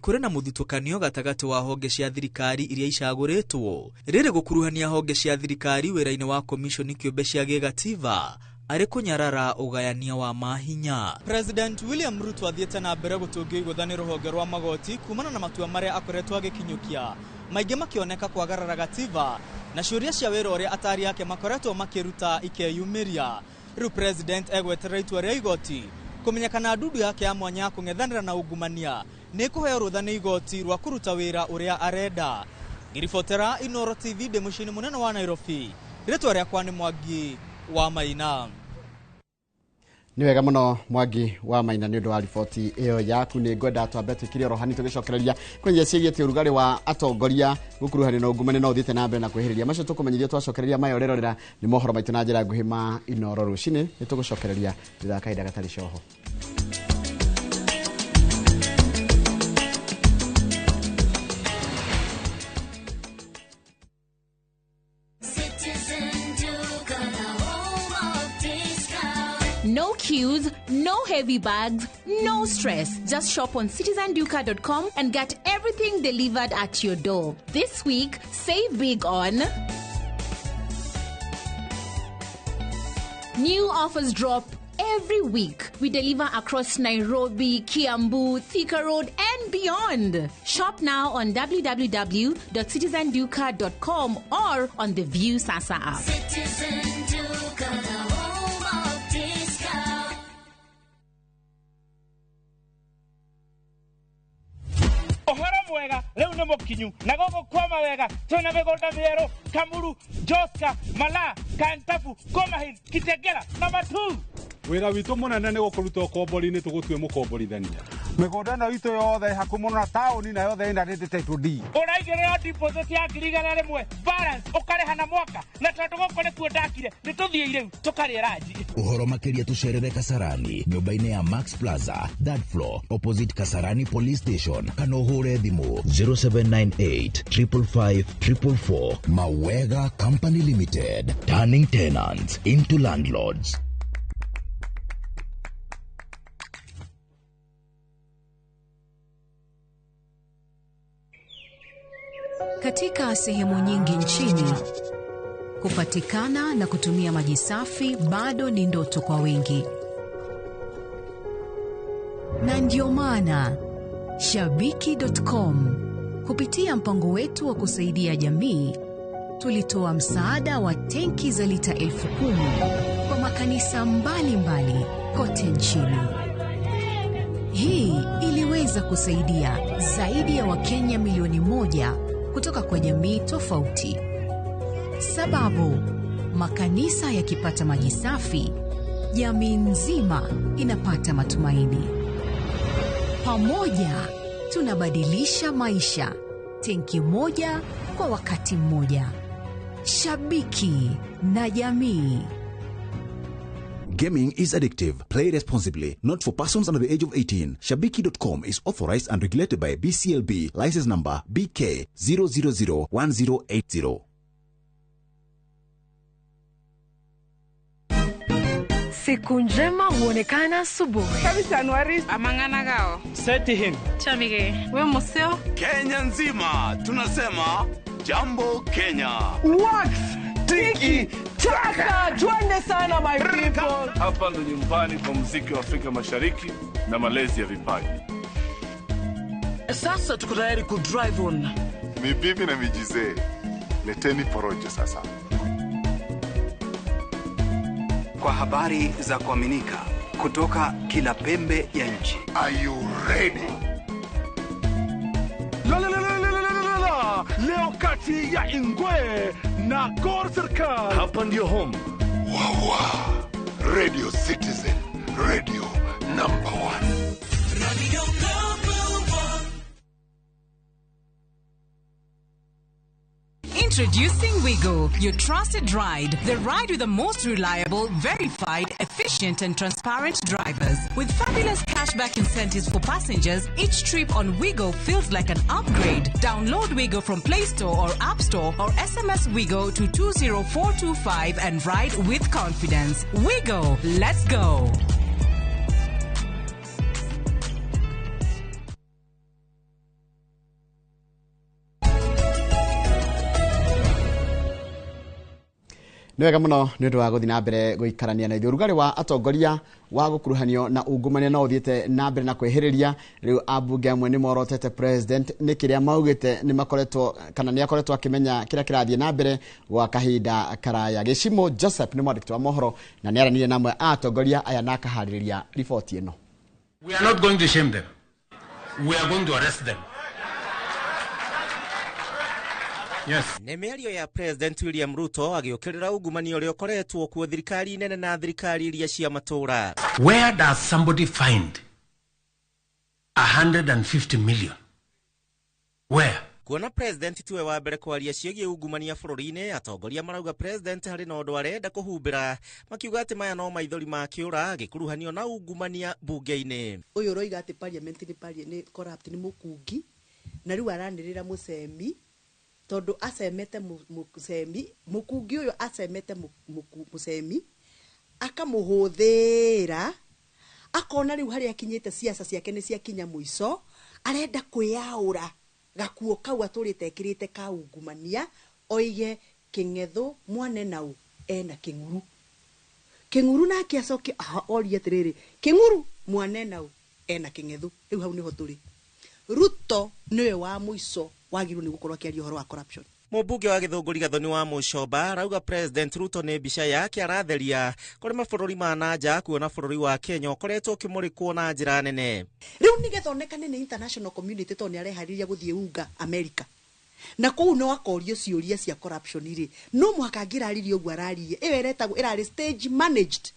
kũrĩ na mũthutũkanio gatagatĩ wa honge cia thirikari iria icagũrĩtwo rĩrĩ gũkuruhania honge cia thirikari wĩra-inĩ wa komishoni kĩũmbe cia gĩgatiba arĩ kũnyarara ũgayania wa mahinya. President William Ruto athiĩte na mbere gũtũngio igũthanĩ rũhonge rwa magoti kumana na matua marĩa akoretwo agĩkinyũkia, maingĩ makĩoneka kwagarara gatiba na ciũria cia wĩra ũrĩa atari yake makoretwo makĩruta ikeyumĩria. Rĩu president egweterera itua rĩa igoti kũmenyekana ndundu yake ya mwanya ya kũng'ethanĩra na ungumania nĩ kũheo rũtha nĩ igoti rwa kũruta wĩra ũrĩa arenda. Ngiribotera Inooro TV ndĩ mũciĩ-inĩ mũnene wa Nairobi, rĩtwa rĩakwa nĩ Mwangi wa Maina. Nĩ wega mũno Mwangi wa Maina nĩ ũndũ wa riboti ĩyo yaku. Nĩ ngwenda twambe twĩkĩre rohani tũgĩcokereria kwenye ciĩgiĩ ti ũrugarĩ wa atongoria gũkuruhanio na ungumania no ũthiĩte na mbere na kwĩhĩrĩria. Macio tũkũmenyithio twacokereria mayo rerorera nĩ mohoro maitũ na njĩra nguhĩ ma Inooro rũcinĩ. Nĩ tũgũcokereria thutha kahinda gatarĩ coho. No queues, no heavy bags, no stress. Just shop on citizenduka.com and get everything delivered at your door. This week, save big on new offers drop every week. We deliver across Nairobi, Kiambu, Thika Road and beyond. Shop now on www.citizenduka.com or on the View Sasa app. Wega leo nĩ mũkinyu na gogo kwama wega tena mĩgũnda mĩerũ Kamuru, Joska, Mala, Kantafu, Komahil, Kitegera na Matu. Wĩra witũ mũnene nĩ gũkũruta ũkombori-inĩ tũgũtue mũkomborithania. Mĩgũnda ĩno itũ yothe hakuhĩ mũno na taũni na yothe ĩna title deed. Ũraigĩrĩra deposit ya 1,000 balance ũkarĩha na mwaka na tondũ gũkũ nĩkuo ndakire nĩ tũthiĩ irĩu tũkarĩe ranji. Ũhoro makĩria tũcerere Kasarani nyũmba-inĩ ya Max Plaza third floor opposite Kasarani Police Station kana ũhũre thimũ 0798 555 444. Mawega Company Limited, turning tenants into landlords. Katika sehemu nyingi nchini, kupatikana na kutumia maji safi bado ni ndoto kwa wengi. Na ndio maana Shabiki.com kupitia mpango wetu wa kusaidia jamii tulitoa msaada wa tenki za lita 10,000 kwa makanisa mbalimbali kote nchini. Hii iliweza kusaidia zaidi ya Wakenya milioni 1 kutoka kwa jamii tofauti. Sababu makanisa yakipata maji safi, jamii nzima inapata matumaini. Pamoja tunabadilisha maisha, tenki moja kwa wakati mmoja. Shabiki na jamii. Gaming is addictive. Play responsibly. Not for persons under the age of 18. Shabiki.com is authorized and regulated by BCLB. License number BK 0001080. Siku njema huonekana asubuhi. Kabisa Januari amangana gao. Seti hin. Chamige. We museo. Kenya nzima tunasema jambo Kenya. Wax tiki taka. Twende sana my people. Hapa ndo nyumbani kwa muziki wa Afrika Mashariki na malezi ya vipaji. Sasa tuko tayari ku drive on. Mibibi na mijize. Leteni porojo sasa. Kwa habari za kuaminika kutoka kila pembe ya nchi. Are you ready? Leo kati ya Ingwe na Gor Serikali. Hapa ndio home. Wawa. Radio Citizen. Radio number 1. Radio number 1. Introducing Wigo, your trusted ride. The ride with the most reliable, verified, efficient and transparent drivers. With fabulous cashback incentives for passengers, each trip on Wigo feels like an upgrade. Download Wigo from Play Store or App Store or SMS Wigo to 20425 and ride with confidence. Wigo, let's go. Nĩ wega mũno nĩ ũndũ wa gũthiĩ na mbere gũikarania na ithuĩ. Ũrugarĩ wa atongoria wa gũkuruhanio na ungumania no ũthiĩte na mbere na kwĩhĩrĩria. Rĩu ambunge amwe nĩ morotete president nĩ kĩrĩa maugĩte nĩ makoretwo kana nĩ akoretwo akĩmenya kĩrĩa kĩrathiĩ na mbere gwa kahinda karaya. Gĩcimo Joseph nĩ mwandĩki wa mohoro na nĩ aranĩirie na amwe a atongoria aya na akaharĩrĩria riboti ĩno. We are not going to shame them. We are going to arrest them. Yes. Nĩ mĩario ya President William Ruto agĩũkĩrĩra ungumania ũrĩa ũkoretwo kuo thirikari nene na thirikari iria cia matũũra. Where does somebody find 150 million? Where? Kuona president tiwe wa mbere kwaria ciĩgiĩ ungumania bũrũri-inĩ, atongoria marauga president harĩ na ũndũ arenda kũhumbĩra, makiuga atĩ maya no maithori ma kĩũra agĩkuruhanio na ungumania bunge-inĩ. Ũyũ ũroiga atĩ parliament nĩ corrupt nĩ mũkungi, na rĩu aranĩrĩra mũcemi tondu acemete mucemi mukungi uyo acemete mucemi akamuhuthira akona riu hari akinyite siasa ciake ni ciakinya muico arenda kwiyaura gakuo kau aturite ekirite ka ungumania oige king'etho mwane nau ena king'uru na akiacoke orie atiriri king'uru mwane nau ena king'etho riu hau niho turi Ruto niwe wa muico wagiru ni gukorwa kiario horo wa corruption. Mũmbunge wa Gĩthũngũri Gathoni wa Mũcomba arauga president Ruto nĩ mbica yake aratheria kũrĩ mabũrũri ma nanja kuona bũrũri wa Kenya ũkoretwo ũkĩmũrĩkwo na njĩra nene. Rĩu nĩgethonekane nĩ international community to nĩ arehariria gũthiĩ unga America. Na kũu no akorio ciũria cia corruption ire. No mũhaka ngiraririe ũguo araririe. Ĩyo ĩretagwo ĩrarĩ stage managed.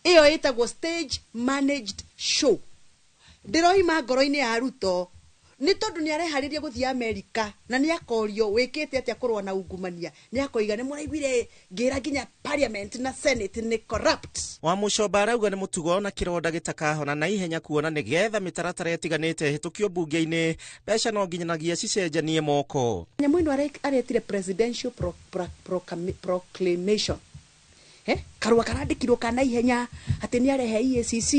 Ĩyo ĩtagwo stage managed show. Ndĩroima ngoro-inĩ ya Ruto ni tondu ni arehariria guthii America na ni akorio wikite atia kurwa na ungumania ni akoiga ni muraiguire ngira ginya parliament na senate ni corrupt. Wa Mũcomba arauga ni mutugo na kironda gitakahona na ihenya kuona ni getha mitaratara etiganite hitukio bunge-ini besha no nginyanagia cicenjanie moko. Nyamwino aretire presidential proclamation karua karandikirwo kana ihenya ati ni arehe EACC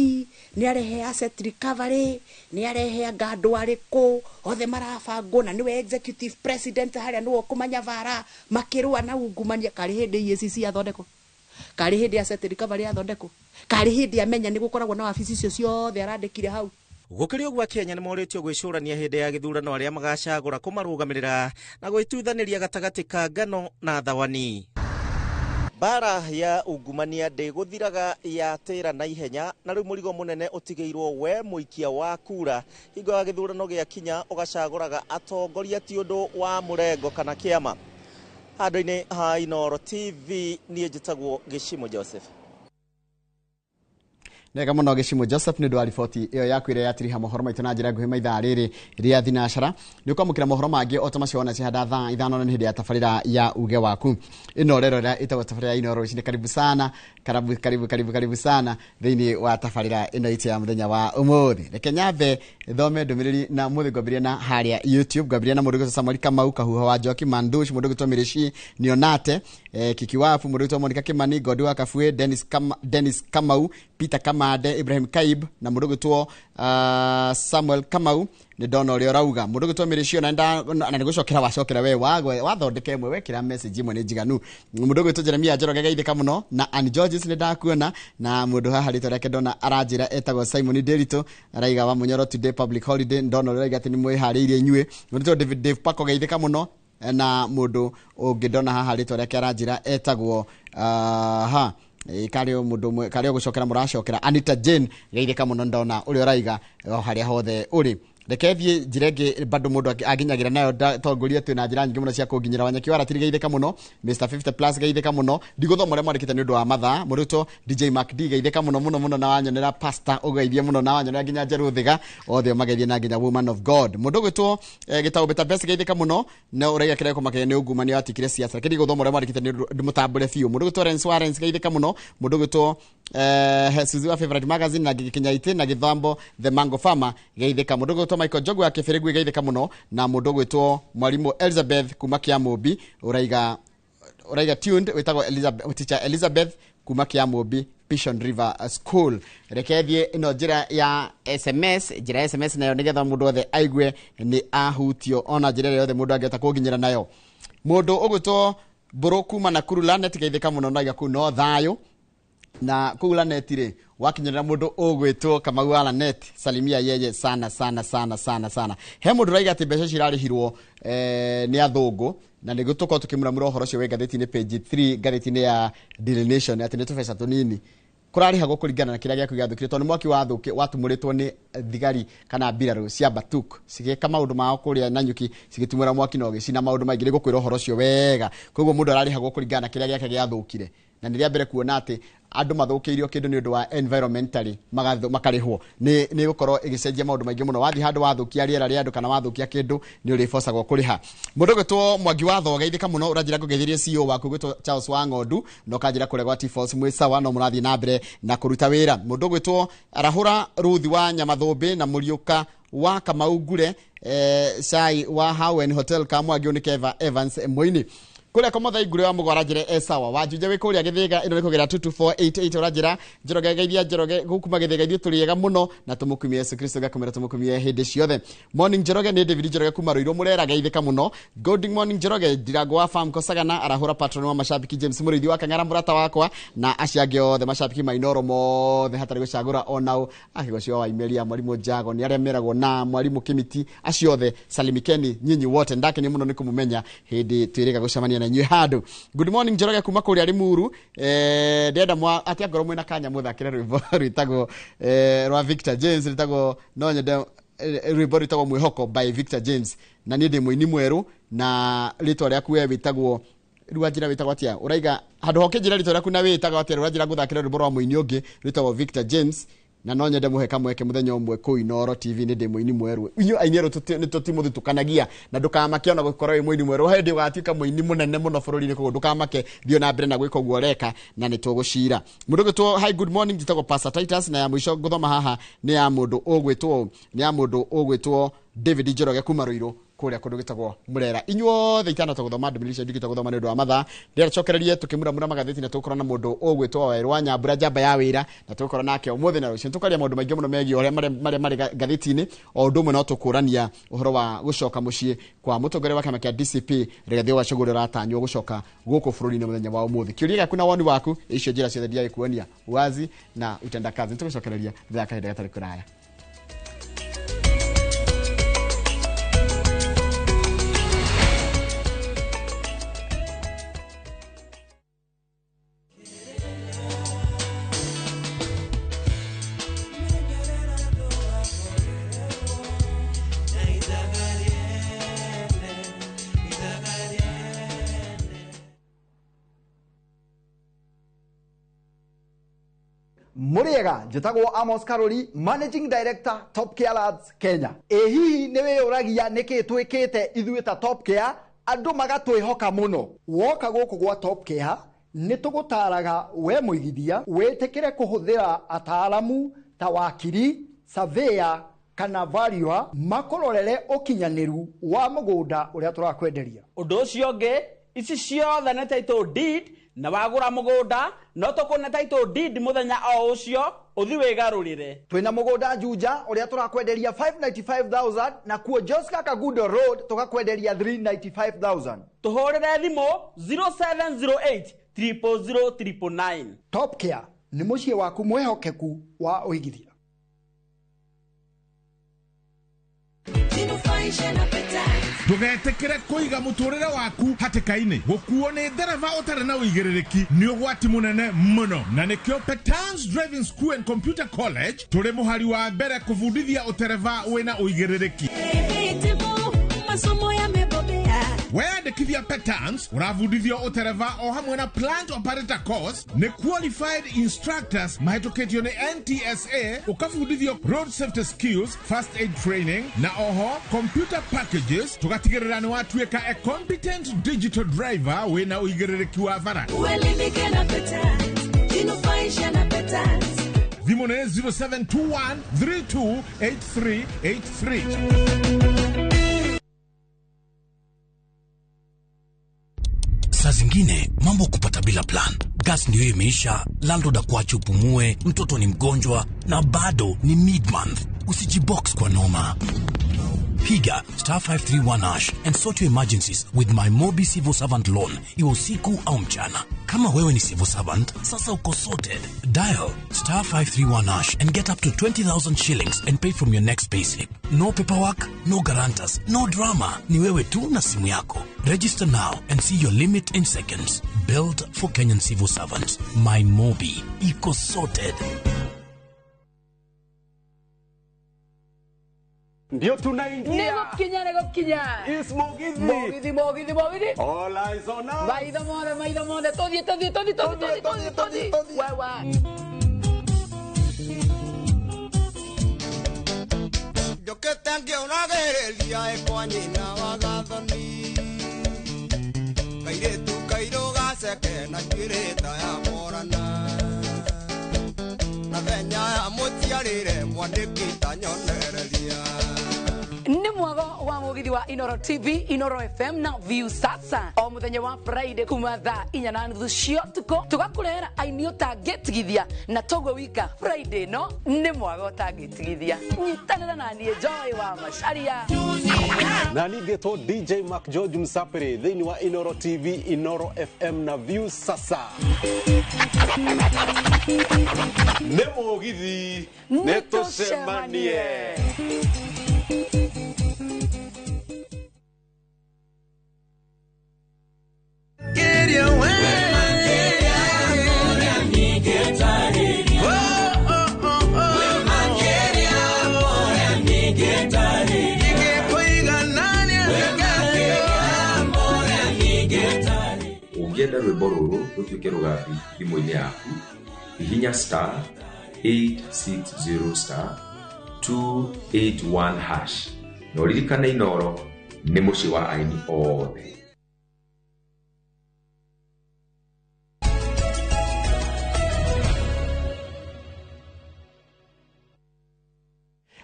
ni arehe asset recovery ni arehe ngandũ arĩkũ othe marabangwo na niwe executive president haria niwe kumanya vara makirua na ungumania kari hindi EACC athondeko kari hindi asset recovery athondeko kari hindi amenya ni gukoragwo na wabici icio ciothe arandikire hau. Gũkĩrĩ ũguo Kenya nĩ moretio gwĩcũrania hĩndĩ ya gĩthurano arĩa magacagũra kũmarũgamĩrĩra na gwĩtuthanĩria gatagatĩ ka ngano na thawani. Bara ya ungumania ndĩgũthiraga yatĩra na ihenya na rĩu mũrigo mũnene ũtigĩirwo we mũikia wa kura hingo ya gĩthurano gĩakinya ũgacagũraga atongoria ti ũndũ wa mũrengo kana kĩama. Handũ-inĩ ha Inooro TV niĩ njĩtagwo Gĩcimo Joseph. Nega mũno Gĩcimo Joseph nĩ ũndũ wa riboti ĩyo yaku ĩrĩa yatiriha mohoro maitũ na njĩra nguhĩ maithaa rĩrĩ rĩa thinacara. Nĩ ũkwamũkĩra mohoro mangĩ o ta macio wona cihanda thaa ithano nĩ hĩndĩ ya tabarĩra ya uge waku. Ĩno rero ĩrĩa ĩtagwo tabarĩra ya Inooro ici nĩ karibu sana karibu sana thĩinĩ wa tabarĩra ĩno itũ ya mũthenya wa ũmũthĩ. Reke nyambe thome ndũmĩrĩri na mũthĩ ngwambĩrĩria na harĩa YouTube ngwambĩrĩria na mũndũ ũgĩtwo Samuel Kamau Kahuha wa Njoki Mandush mũndũ ũgĩtwo Mirishi Nionate Kiki Wafu mũndũ ũgĩtwo Monica Kimani Godi wa Kafue Dennis Kamau Peter Kamade Ibrahim Kaib na mũndũ ũgĩtwo Samuel Kamau nĩ ndona ũrĩa ũrauga mũndũ ũgĩtwo Mirishi na nĩ gũcokera wacokera we wathondeka ĩmwe wekĩra message ĩmwe nĩ njiganu. Mũndũ ũgĩtwo Jeremia Njoroge geithĩka mũno na Ann Georges nĩ ndakuona na mũndũ haha rĩtwa rĩake ndona aranjĩra etagwo Simon Derito araiga wa Munyoro today public holiday ndona ũrĩa atĩ nĩ mwĩharĩirie inyuĩ. Mũndũ ũgĩtwo Dave Pako geithĩka mũno na mũndũ ũngĩ ndona haha rĩtwa rĩake aranjĩra etagwo kario mũndũ kario gũcokera mũracokera Anita Jane geithĩka mũno ndona ũrĩa ũraiga harĩa hothe ũrĩ. Rekethie njirenge bado mũndũ aginyagira nayo tongoria twina njira nyingĩ mũno cia kũnginyira Wanyaki wara tiri geithĩka mũno Mr 50 plus geithĩka mũno ndigũthoma ũrĩa mwandĩkĩte nĩ ũndũ wa mathaa mũrutwo DJ Mark D geithĩka mũno na wanyonera pastor ũgeithie mũno na wanyonera nginya Njeru Thiga othe mageithie na nginya woman of God mũndũ gwĩtwo gĩtaũ beta best geithĩka mũno na ũraiga kĩrĩa kũmakĩria nĩ ungumania watikire siasa kĩrĩ gũthoma ũrĩa mwandĩkĩte nĩ mũtambũre biũ mũndũ gwĩtwo Lawrence Warrens geithĩka mũno mũndũ gwĩtwo Suzuwa favorite magazine na Kinyaite na Githambo the Mango Farmer geithĩka mũndũ gwĩtwo Michael Jogu ya Kĩbĩrĩgu geithĩka mũno na mũndũ gwĩtwo Mwarimũ Elizabeth kuma Kĩamũmbi ũraiga tuned wĩtagwo teacher Elizabeth kuma Kĩamũmbi Pishon River School. Rekethie ino njĩra ya SMS nayo nĩgetha mũndũ othe aigue nĩ ahutio ona njĩra yothe mũndũ angĩhota kũnginyĩra nayo. Mũndũ ũgwĩtwo Boroku mana kurula net geithika muno na igaku no thayo na kugula net ri wakinyira mundu ugwitwo Kamau ala net salimia yeye sana he mundu raiga ati mbeca cirarihirwo ni athungu na niguo tuko tukimuramura uhoro cio we gatheti-ini page 3 gatheti-ini ya Daily Nation ati ni tubesa tunini kurarihagwo kuringana na kiria giaku giathukire tondu mwaki watumuritwo ni thigari kana mbirarũ cia Batuk cigeka maundu mao kuria Nanyuki cigitumura mwaki no gicina maundu maingi ni gukwira uhoro cio wega koguo mundu ararihagwo kuringana na kiria giake giathukire na niria mbere kuona ati andu mathukiirio kindu ni undu wa environmentally makarihwo ni gukorwo igicenjia maundu maingi muno wathi handu wathukia riera ria andu kana wathukia kindu ni urifocagwo kuriha mundu gwitwo Mwangi wa Thoga ithika muno uranjira kugeithirie CEO waku gwitwo Charles wa Ng'ondu no kanjira kuregwa T-Force mwisawa no murathi na mbere na kuruta wira mundu gwitwo Arahura Ruthi wa Nyamathumbi na Muriuka wa Kamau Ngure Cai wa Hawen Hotel Kamwangi ni Keva Evans Moini kuria komotha igure wa mugwara njire esawa wajuje we kuria githiga ino nikugera 22488 urajira njoroge geithia njoroge gukuma githiga ithu turiega muno na tumukumie Yesu Kristo gakumira tumukumie hindi ciothe morning njoroge ni David njoroge kuma Ruiru murera geithika muno good morning njoroge Ndirango wa farm Kosagana arahura patron wa mashabiki James Murithi wa Kang'ara murata wakwa na aciange othe mashabiki mainoro mothe hatari gucagura onao akigocio wa imeria mwalimu Jago ni aria meragwo na mwalimu Kimiti aciothe salimikeni nyinyi wote ndake ni muno nikumumenya hindi twirega gucamania na inyuĩ handu good morning njoroge kuma kuria Limuru ndenda mwa atia ngoro mwina kanya muthakire rwimbo rwitagwo rwa Victor James rwitagwo no nyende rwimbo rwitagwo Mwihoko by Victor James na ni ndi muini mweru na ritwa riaku we witagwo rwajira witagwo atia uraiga handu hokinjira ritwa riaku na witagwo atia rwajira guthakire rwimbo rwa muini ungi rwitagwo Victor James na no nyende muhe kamweke muthenya umwe ku Inoro TV ni ndi muini mweru inyu ainero ni tutimuthutukanagia na ndukamake ona gukorwo wi muini mweru hindi ugatuika muini munene muno bururi-ini koguo ndukamake thio na mbere na gwika uguo reka na ni tugucira mundu gwitwo hi good morning njitagwo Pastor Titus na ya mwisho guthoma haha ni ya mundu ugwitwo David Njoroge kuma Ruiru kuria kundu gitagwo Murera inyuothe itana tuguthoma ndumiricia ndikita guthoma ni ndu wa mathaa ndira cokererie tukimuramura magatheti na tukorana na mundu ugwitwo Waweru wa Nyambura njamba ya wira na tukorana nake umuthi na rucio tukaria maundu maingi muno megi oria mari gatheti-ini o ndumwe no tukurania uhoro wa gucoka mucii kwa mutongore wa kama kia DCP Rigathi wa Gachagua ratanywo gucoka guku bururi-ini muthenya wa umuthi kiuria gaku na woni waku icio njira ciothe ndia ikuonia wazi na utendakazi tugucokereria thaka hinda gatari kuraya Muriega njitagwo Amos Karoli Managing Director Top Care Lads Kenya hihi niwe uragia niki twikite ithuĩ ta Top Care andu magatwihoka muno woka guku gwa Top Care nitugutaraga we muigithia witikire kuhuthira ataalamu ta wakiri surveyor kana valuer makororere ukinyaniru wa mugunda uria turakwenderia undu ucio ngi ici ciothe na title deed na wagura mugunda no tukuna title deed muthenya o ucio uthi wigarurire twina mugunda Juja uria turakwenderia 595,000 na kuo Joska Kagundo Road tukakwenderia 395,000 tuhurire thimu 0708 00009 Top Care ni mucie waku mwehokeku wa uigithia Tugetekere kuiga muturire waku hatikaini gukuo ni ndereva utare na uigiriki ni ugwati munene muno na nikio Petans Driving School and Computer College turi muhari wa mbere kuvundithia utereva wina uigiriki masomo ya mebobea weyandikithia Petans uravundithio utereva o hamwe na plant operator course ni qualified instructors mahetũkĩtio ni NTSA ukavundithio road safety skills first aid training na oho computer packages tugatigĩrĩra ni watuĩka a competent digital driver wina uigĩrĩrĩki wa bara uelimike na Petans jinufaisha na Petans thimũ nĩ 0721 328383 Saa zingine mambo kupata bila plan. Gas ndio imeisha, landlord akuache upumue, mtoto ni mgonjwa na bado ni mid-month. Usijibox kwa noma. Piga *531# and sort your emergencies with my Mobi Civil Servant Loan. Iwe usiku au mchana. Kama wewe ni civil servant, sasa uko sorted. Dial *531# and get up to 20,000 shillings and pay from your next payslip. No paperwork, no guarantors, no drama. Ni wewe tu na simu yako. Register now and see your limit in seconds. Built for Kenyan civil servants. My Mobi. Iko sorted. Ndio tunaingia. Nego kinya. Is Mogithi. Mogithi. All eyes on us. Maida monde. Todi. Wawa. Yo que tengo una guerrilla kwa nyina wa gathoni. Kaire tu kairo gaseke na kireta ya morana. Na venya ya mutiarire mwandikita nyonereria. Ni mwago wa Mogithi wa Inoro TV, Inoro FM na View sasa. O muthenya wa Friday kuma thaa 4:30 cia tuko tugakurehera aini utangitigithia na togo wika Friday no ni mwago utangitigithia. Nyitanira na nie Joy wa Macharia. Na nindetwo DJ Mark George Msapere thini wa Inoro TV, Inoro FM na View sasa. Ne Mogithi netucemanie. Get away. Ungienda rwimbo ruru rutuike rugathi thimu-ini yaku hihinya *860*281# na uririkane Inoro ni muci wa aini othe.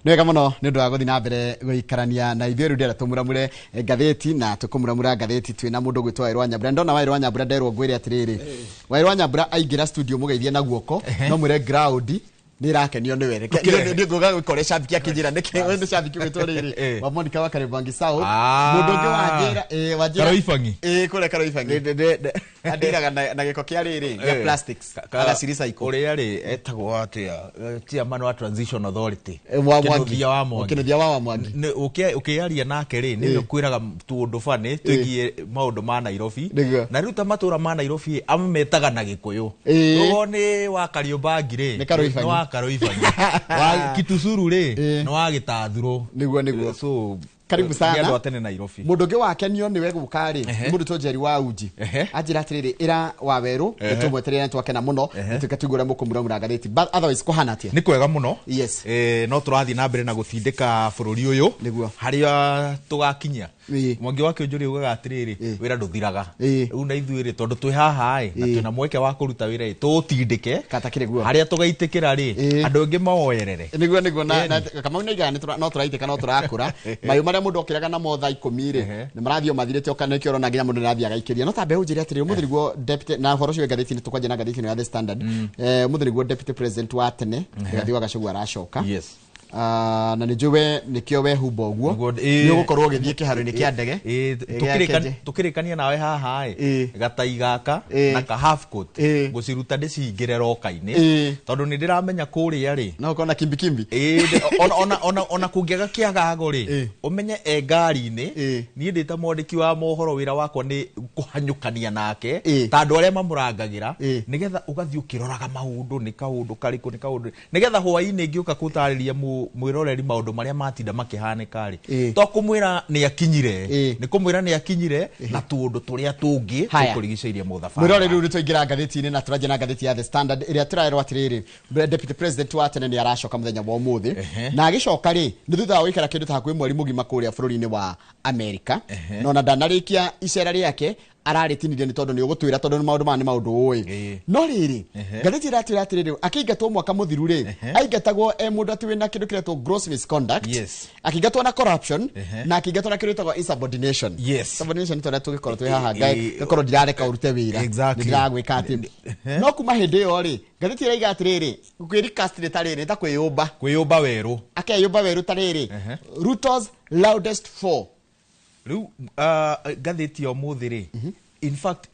Nĩwega mũno nĩ ũndũ wa gũthiĩ na mbere gũikarania na ithuĩ rĩu ndĩrenda tũmuramure ngathĩti na tũkũmuramura ngathĩti twĩna mũndũ gwĩtwo Wairũ wa Nyambura. Ndona Wairũ wa Nyambura nderwo ngwĩre atĩrĩrĩ, Wairũ wa Nyambura aingĩra studio mũgeithie na guoko no mwĩre ground ni rakenio ni were ndio ngoga gukore shabiki akijira niki wende shabiki gwetwo riri wa Monica wa Kariobangi South mundu ngi wajira Karoifangi kule Karoifangi adiraga na giko kia riri ya plastics aga sirisa iko uri ari etagwo atia chairman wa Transition Authority Kĩnuthia wa Mwangi ukiaria nake ri ni kwiraga tundu fani twigie maundu ma Nairobi na ruta matura ma Nairobi ametaga na gikuyu ugo ni wa Kariobangi ri ni Karoifangi Karoifangi wa Kitusuru ri no wa Gitathuro niguo so karibu sana ndio atene Nairobi mundu ngi wakenio ni wegu gukari mundu to Njeri wa Uji ajira atiriri ira wa Weru tumweterere twakena muno tukatugura Kũmuramura Magathĩti but otherwise kuhana atia ni kwega muno yes no turathi na mbere na guthindika bururi uyu haria tugakinya mwangi wake unjuri ugaga atiriri wira nduthiraga riu na ithuiri tondu twi haha na twina mweke wa kuruta wira tutindike katakire guo haria tugaitikira ri andu angi maoyerere niguo na kama unaigana no turaitika no turakura mayu maria mundu okiraga na motha 10 ri ni marathio mathirite okana kioro na nginya mundu nathia gaikiria no tambe unjiri atiri muthiriguo deputy na horo cio ngathĩti ni tukwaje na ngathĩti ya The Standard muthiriguo deputy president wa tene Rigathi Gachagua aracoka yes na nĩ njũwe nĩkĩo wehumba ũguo nĩ ũgũkorwo ũgĩthiĩ kĩharo-inĩ kĩa ndege tukĩrĩkania nawe haha gatai gaka na ka half coat gũciruta ndĩcihingĩre roka-inĩ tondũ nĩ ndĩramenya kũrĩa rĩ no ũkona kimbikimbi ona kũngĩaga kĩagago rĩ ũmenye ngari-inĩ niĩ ndĩ ta mwandĩki wa mohoro wĩra wakwa nĩ kũhanyũkania nake ta andũ arĩa mamũrangagĩra nĩgetha ũgathiĩ ũkĩroraga maũndũ nĩ kaũndũ karĩkũ nĩ kaũndũ nĩgetha hwaĩ-inĩ ngĩũka gũtarĩria mwiroreri maundu maria matinda makihanika ri to kumwira ni akinyire ni kumwira ni akinyire na tundu turia tungi tukurigiceirie muthabara mwiroreri uri twaingira ngathĩti-inĩ na turaje na ngathĩti ya The Standard iria turaerwo atiriri deputy president wa tene ni aracoka muthenya wa umuthi na agicoka ri ni thutha wa ikara kindu ta hakuhi mweri mugima kuria bururi-inĩ wa America no na ndanarikia icera riake araritinire ni tondu ni ugutwira tondu ni maundu ma ni maundu ui no riri ngathĩti iratwira atiriri akiingatwo mwaka muthiru ri aingatagwo mundu ati wina kindu kiretwo gross misconduct akiingatwo na corruption na akiingatwo na kindu kitagwo insubordination subordination tondu tugikorwo twi haha ngai gakorwo ndirareka urute wira ndiragwika ati no kuma hindi yo ri ngathĩti iraiga atiriri kwiricast ritariri ta kwiyumba weru akeyumba weru tariri Ruto's loudest four riu ngathĩti yo muthiri in fact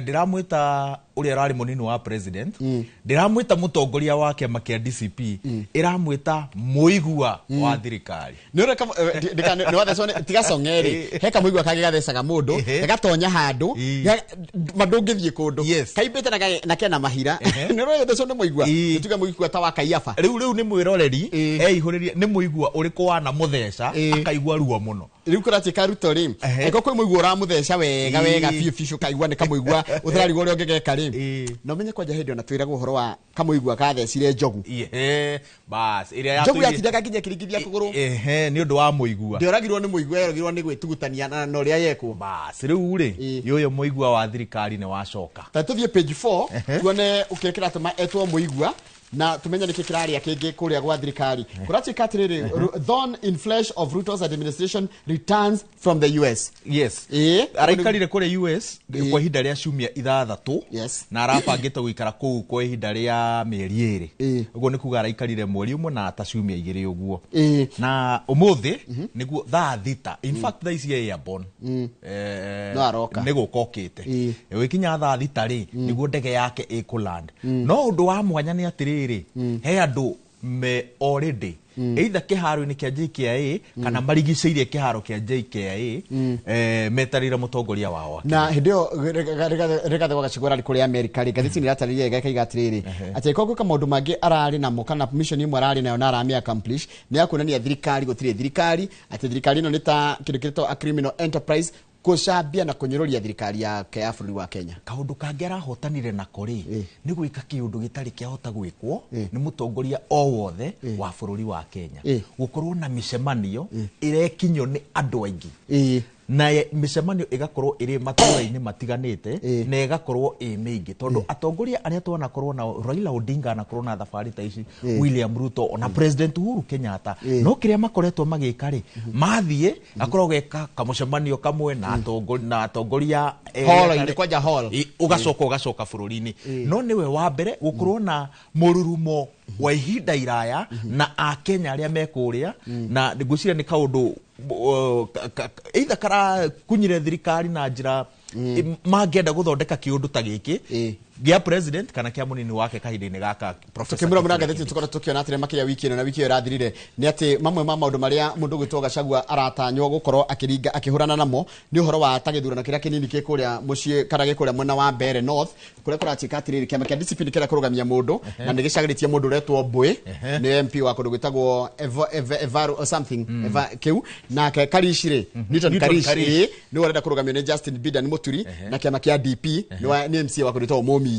ndiramwita uria rari munini wa president ndiramwita mutongoria wa kiama kia DCP iramwita muigua wa thirikari ni reka ni wathecone tigasongeri heka muigua kage gathecaga mundu gatonya handu madungithie kundu kaimbite na kena mahira ni roi thecone muigua tuga muigua ta wa kaiafa riu ni mwiroreri eihuririe ni muigua uriku wana mutheca akaigua ruo muno riu kuratika Ruto ri eko kwi muigua ra mutheca wega fiu kaigua ni kamuigua utharari gore ongegeka ri no menye kwaja hindi ona twiragwo horo wa kamuigua gathecire njogu bas iria ya njogu yatindaga nginya kirigithia kuguru ni undu wa muigua ndioragirwo ni muigua erogirwo ni gwitugutania na uria yekwo bas riu ri yoyo muigua wa thirikari ni wacoka ta tuthie page 4 tuone ukirekera tuma etwo muigua na tumenya niki kiraria kingi kuria gwa thirikari kuratuika atiriri thorn in flesh of Ruto's administration returns from the US araikarire kuri US kwa ihinda ria ciumia ithathatu na arabangite guikara kuu kwa ihinda ria mieri iri uguo ni kuga araikarire mweri umwe na ta ciumia igiri uguo na umuthi niguo thaa thita in fact thaa ici airborne no aroka ni gukokite wikinya thaa thita ri niguo ndege yake ikuland no undu wa mwanya ni atiri he andu me already either kiharo-ini kia JKIA kana marigiceirie kiharo kia JKIA metarire mutongoria wao na hindio regathe wagacigora ri kuri America ri gathiti niratarire gakaiga atiriri ati koko ka maundu mangi arari namo kana mission imwe arari nayo na arami accomplish ni akunania thirikari gutire thirikari ati thirikari no nita kindu a criminal enterprise kucambia na kunyururia thirikari ya bũrũri wa Kenya kaundu kangi arahotanire na kuri ni gwika kiundu gitari kiahota gwikwo ni mutongoria o wothe wa bũrũri wa Kenya gukorwo na micemanio irekinyo ni andu aingi na micemanio igakorwo iri matũra-ini matiganite na igakorwo mingi tondu atongoria aria twana korwo na Raila Odinga na korwo na thabari ta ici William Ruto ona President Uhuru Kenyatta no kiria makoretwo magika ri mathie akorwo geka kamucemanio kamwe na atongoria hall kwaja hall ugacoka bũrũri-ini no niwe wa mbere gukorwo na mururumo wa ihinda iraya na a Kenya aria mekuria na ngwiciria ni kaundu either kara kunyire thirikari na njira mangenda guthondeka kiundu ta giki gia president kana kia munini wake kahinda-ini gaka Professor Kũmuramura Magathĩti tukora tukiona atire makiria wiki ino na wiki irathirire ni ati mamwe ma maundu maria mundu gwitwo Gachagua aratanywo gukorwo akiringa akihurana namo ni uhoro wa tagithurano kiria kinini kikuria mucii kana gikuria mwena wa Mbere North kuria kurachika atiriri kiama kia discipline kiria kurugamia mundu na ni gicagiritie mundu retwo Mbui ni MP wa kundu gwitagwo Evaru or something kiu na Karishire Newton Karishi ni warenda kurugamia ni Justin Bida ni muturi na kiama kia DP ni MC wa kundu gwitagwo Momiji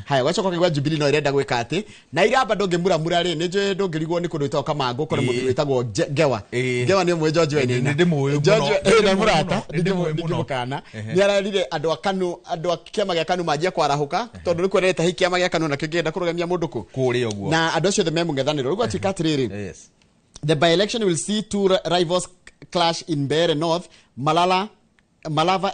haya wacoka kwa Jubilee no irenda gwika ati na iramba ndongemuramura ri ni nje ndongirigwo ni kundu gwitagwo Kamango kora mundu gwitagwo Gewa ni mwe George Wainaina ni ndimuwe George na murata ndimukana ni ararire andu akanu andu akiama gia kanu majia kwarahuka tondu ni kwereta hiki kiama gia kanu na kingenda kurugamia mundu kuri uguo na andu acio the memu ngethaniro rugo atika atiriri the by election will see two rivals clash in Mbere North Malava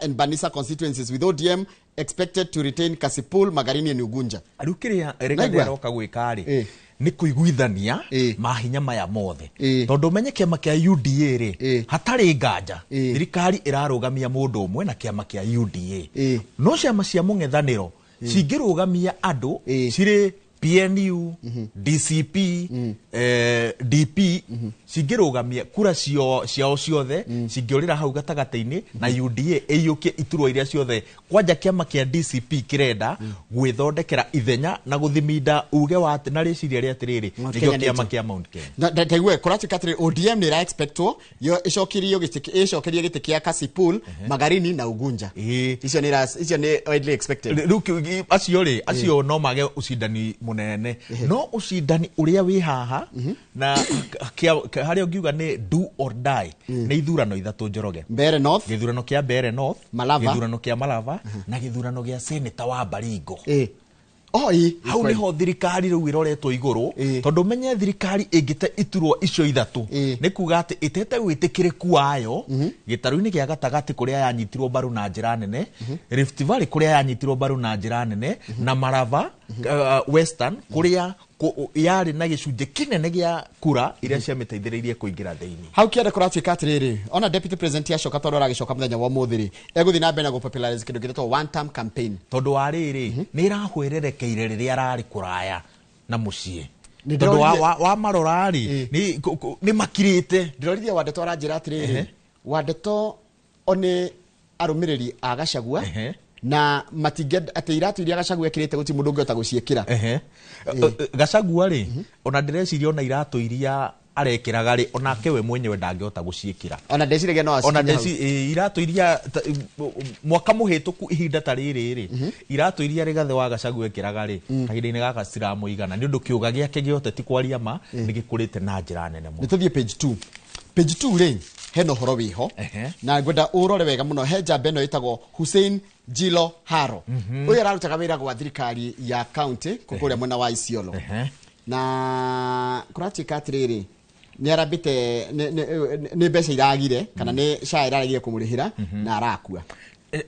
and Banisa constituencies with ODM expected to retain Kasipul, Magarini and Ugunja. Arukiria regathia roka gwika ri ni kuiguithania mahinya maya mothe tondu menye kiama kia UDA ri hatari nganja thirikari irarugamia mundu umwe na kiama kia UDA no ciama cia mung'ethaniro cingirugamia andu ciri PNU DCP DP cingirugamia kura ciao ciothe cingiorira hau gatagata-ini na UDA iyukie iturwa iria ciothe kwanja kiama kia DCP kirenda gwithondekera ithenya na guthiminda uge wa na riciria ria atiriri nikio kiama kia Mount Kenya na taigwe kuratika atiri ODM ni ra expectwo yo icokirio gite kia Kasipul Magarini na Ugunja icio ni widely expected acio no mage ucindani munene no ucindani uria wi haha na haria ungiuga ni do or die ni ithurano ithatu njoroge Mbeere North githurano kia Mbeere North Malava githurano kia Malava na githurano gia Senator wa Baringo hau niho thirikari riu iroretwo iguru tondu menye thirikari ingite iturwo icio ithatu ni kuga ati itete witikiriku wayo gitaru-ini gia gatagati kuria yanyitirwo mbaru na njira nene Rift Valley kuria yanyitirwo mbaru na njira nene na Malava Western kuria yari na gicunje kinene gia kura iria ciamiteithiriirie kuingira thiini hau kienda kuratuika atiriri ona deputy president yacoka tondu aragicoka muthenya wa muthiri eguthi na mbere na gupopularize kindu githetwo one term campaign tondu wa riri ni irahwererekeire riria arari kuraya na mucii tondu wa marorari ni makirite ndirorithia Wandeto aranjira atiriri Wandeto one arumiriri a Gachagua na matinged ati iratu iria Gachagua ekirite guti mundu ungiota guciekira Gachagua ri ona ndireciria ona iratu iria arekiraga ri ona kewe mwenyewe ndangihota guciekira ona ndeciragia no ona iratu iria mwaka muhituku ihinda ta riri ri iratu iria Rigathi wa Gachagua ekiraga ri kahinda-ini gaka citiramuigana ni undu kiuga giake gioteti kwaria ma ni gikurite na njira nene muno nituthie page 2 ri heno horo wiho na ngwenda urore wega muno he njamba ino itagwo Hussein Jilo Haro uyu ararutaga wira gwa thirikari ya county kukuria mwena wa Isiolo na kuratuika atiriri ni arambite ni mbeca iragire kana ni SHA iragire kumurihira na arakua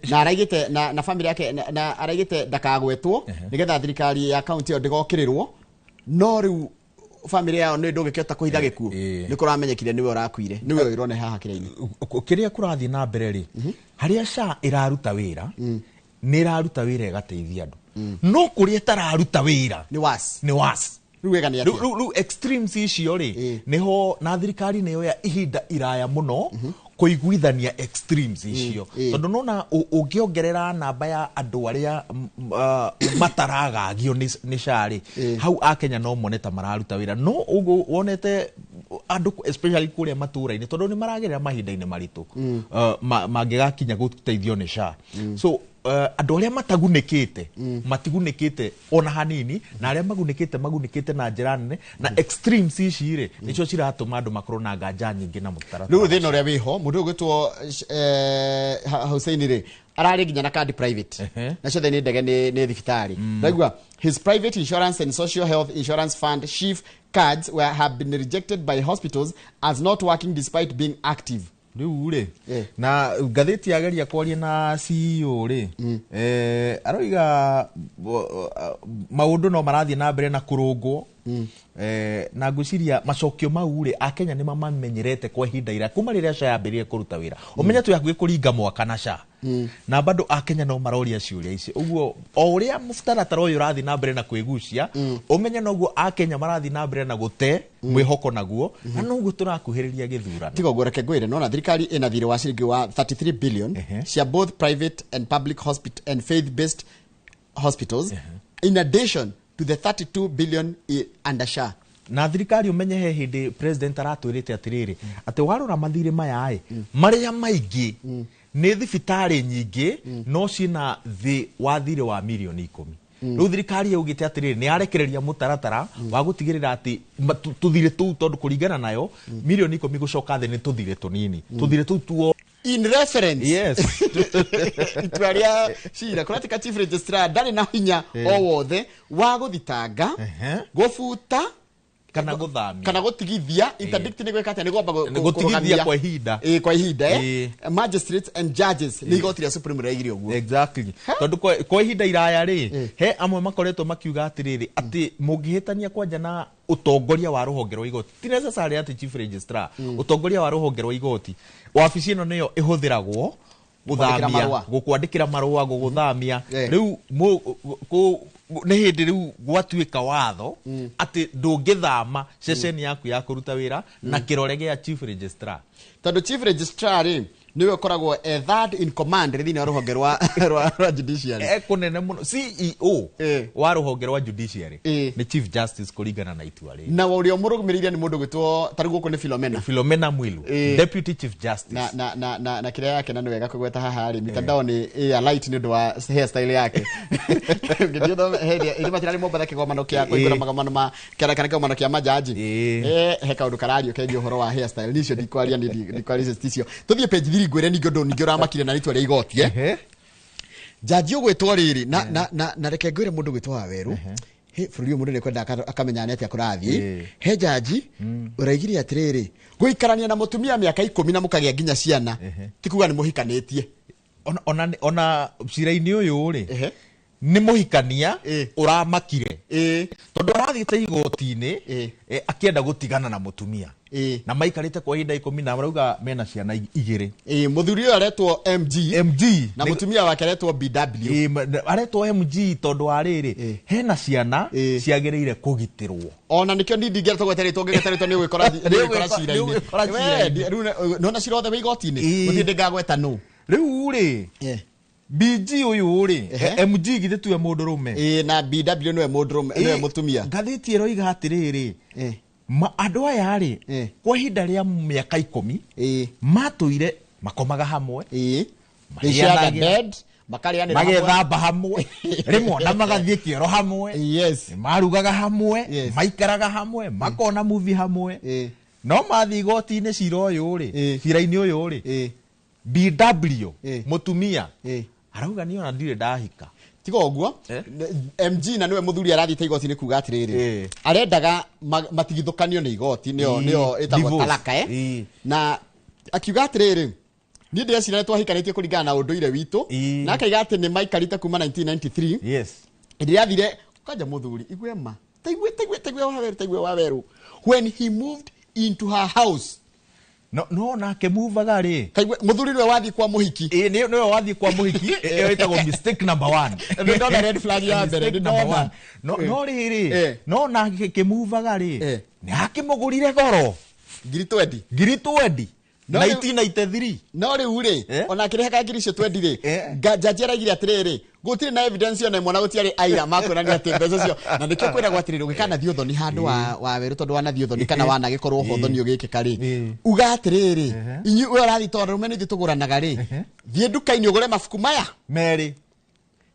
na araigite na family yake na araigite ndakagwetwo nigetha thirikari ya county yo ndigokirirwo no riu family yao ni ndungiketa kuhitha gikuo ni kuramenyekire niwe urakuire niwe irone haha kire-ini kiria kurathi na mbere ri haria SHA iraruta wira ni iraruta wira igateithia andu no kuria tararuta wira ni was Ru extremes icio ri niho na thirikari niyo ya ihinda iraya muno kuiguithania extremes icio tondu nona ungiongerera namba ya andu aria mataragagio ni SHA ri hau akenya no moneta mararuta wira no wonete andu especially kuria matura-ini tondu ni maragerera mahinda-ini maritu mangigakinya guteithio ni SHA so andu aria matagunikite matigunikite ona hanini na aria magunikite na njira nene na extremes ici ri nicio ciratuma andu makorwo na nganja nyingi na mutaratara riu thina uria wiho mundu ugitwo Hussein ri arari nginya na card private na ciothe ni ndege ni thibitari ndaigua his private insurance and social health insurance fund SHIF cards have been rejected by hospitals as not working despite being active riu ri na ngatheti yageria kwaria na CEO ri aroiga maundu no marathie na mbere na kurungwo na ngwiciria macokio mau ri akenya ni mamamenyerete kwa ihinda ira kuma riria SHA yambirie kuruta wira umenya tu yakuge kuringa mwaka na SHA na bado akenya no maroria ciuria ici uguo o uria mufutaratara uyu rathi na mbere na kwigucia umenya noguo akenya marathi na mbere na gute mwihoko naguo na noguo turakuhiriria githurano tigo goreke gwire no na thirikari ina thire wa ciringi wa 33 billion cia both private and public hospital and faith based hospitals in addition to the 32 billion under SHA na thirikari umenye he hindi president aratwirite atiriri ati warora mathire maya ai maria maingi ni thibitari nyingi no cina thi wa thire wa milioni 10 riu thirikari yaugite atiriri ni arekereria mutaratara wa gutigirira ati tuthire tu tondu kuringana nayo milioni 10 gucoka thi ni tuthire tunini tuthire tu tuo in reference yes twaria cira kuratika chief registrar ndari na hinya o wothe wa guthitanga gufuta kana gutigithia interdict ni gweka ati ni gomba gutigithia kwa ihinda magistrates and judges ni igotira supreme raigire uguo exactly tondu kwa ihinda iraya ri he amwe makoretwo makiuga atiriri ati mungihitania kwanja na utongoria wa ruhonge rwa igoti ti necessary ati chief registrar utongoria wa ruhonge rwa igoti wabici ino niyo ihuthiragwo guthamia gukwandikira marua guguthamia riu ni hindi riu gwatuika watho ati ndungithama ceceni yaku ya kuruta wira na kirore gia chief registrar tondu chief registrar niwe koragwo third in command thini wa ruhonge rwa judiciary kunene muno CEO wa ruhonge rwa judiciary ni chief justice kuringana na itua ri na urio murugumirire ni mundu gwitwo tarigu ko ni Philomena Mwilu deputy chief justice na kile yake na ni wega kugweta haha ri mitandao ni light ni ndo wa hairstyle yake ngidio hedia ili matirali mobada kigomano kia kuigura magamano ma kera kana kigomano kia majaji he kaundu karario kengi uhoro wa hairstyle nicio ndikwaria ndikwaria sticio tuthie page 3 gwire ni gondo ni gira makire na ritwa ria igoti jaji ugwetwo riri na reke gwire mundu gwetwo Waweru he bururi mundu ni kwenda akamenya neti akurathie he jaji uraigiri atiriri guikarania na mutumia miaka 10 na mukagia nginya ciana tikuga ni muhikanetie ona cira-ini uyu ri ni muhikania uramakire tondu arathite igoti-ini akienda gutigana na mutumia na maikarite kwa ihinda 10 na marauga mena ciana igiri muthuri uyu aretwo MG na mutumia wake aretwo BW aretwo MG tondu ariri hena ciana ciagiriire kugitirwo ona nikio ndingeretwo gweteretwo ngeteretwo ni gwikora cira-ini nona cirothe we igoti-ini muthinde ngagweta no riu ri BG uyu ri MG githitue mundu rume na BW niwe mundu rume niwe mutumia ngathiti ero iga atiriri andu aya ri kwa ihinda ria miaka 10 matuire makomaga hamwe maciaga bed makarianira hamwe magethamba hamwe rimwe na magathie kioro hamwe marugaga hamwe maikaraga hamwe makona movie hamwe no mathi igoti-ini cira uyu ri cira-ini uyu ri BW mutumia arauga niona ndire ndahika tiga oguo MG na niwe muthuri arathite igoti-ini kuga atiriri arendaga matigithukanio ni igoti nio etagwo talaka na akiuga atiriri ni ndecira twahikanitie kuringana na unduire witu na akaiga ati ni maikarite kuma 1993 ndi yathire kanja muthuri igwema taigwe Waweru when he moved into her house no na ke movaga ri muthuri niwe wathi kwa muhiki niwe wathi kwa muhiki iyo itagwo mistake number 1 ndona red flag ya mbere ndona no riri no na ke movaga ri ni akimugurire goro ngiri 20 1993 no riu ri ona kirehaka ngiri cio 20 ri jaji araigire atiriri gutire na evidence ona mwana gutiari aira makona ni ati mbeca cio na nikio kwira gwatiriri ugikana thio thoni handu wa Waweru tondu wana thio thoni kana wana gikorwo ho thoni ugikika ri uga atiriri inyu we arathi tondu rumeni thituguranaga ri thie nduka-ini ugure mabuku maya meri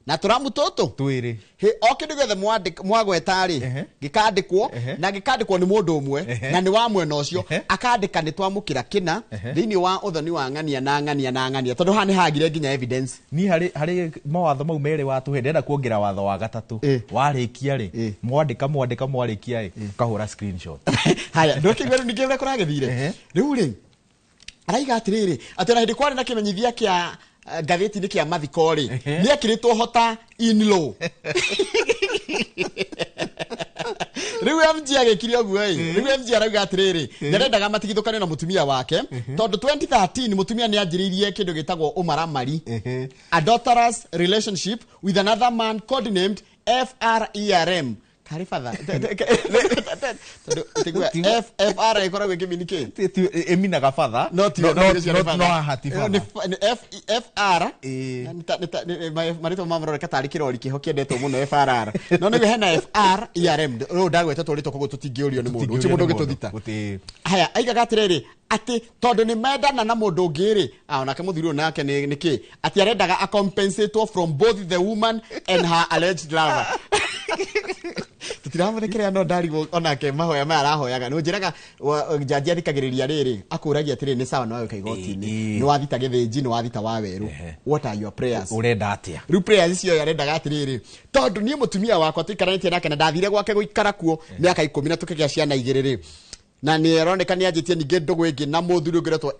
na turamu tutu twiri he okindu gothe mwagweta ri gikandikwo na gikandikwo ni mundu umwe na ni wa mwena ucio akandika ni twamukira kina thiini wa uthoni wa ng'ania tondu hani hagire nginya evidence ni hari mawatho mau meri watuhe ndenda kuongira watho wa gatatu warikia ri mwandika mwarikia ri kahura screenshot haya ndokigweru ningire kuragethire riu ri araiga atiriri ati na hindi kwari na kimenyithia kia gatheti-ini kia mathiko ri ni akiritwo hota in law riu MG agikire oguo riu MG arauga atiriri nyarendaga matigithukane na mutumia wake tondu 2013 mutumia ni anjiririe kindu gitagwo umaramari adulterous relationship with another man codenamed FRERM Karifadha FFR ikoragwo ikiminikĩ emina gafadha no hati fadha FR marito mamrore katari kirori kiho kiendetwo muno FRR no nĩ hena FRERM ro ndagwete tũrĩtwo koguo tũtingĩũrio nĩ mũndũ ũcio mũndũ ũngĩtũthita haya aigaga atirĩrĩ ati tondu ni mendana na mundu ngiri onake muthuri nake niki ati arendaga compensate from both the woman and her alleged lover tutiramurekerea no ndari onake mahoya maya arahoyaga no njiraga jaji athikagiriria riri akuragia atiri ni sawa nawe kaigoti-ini ni wathita githinji ni wathita Waweru what are your prayers urenda atia ru prayers cio yarendaga atiriri tondu ni mutumia wakwa tuikaranĩtie nake na ndathire gwake guikara kuo miaka 10 na tukigia ciana igiriri na ni eroneka ni ajitie ninge ndugu ingi na muthuri ungiretwo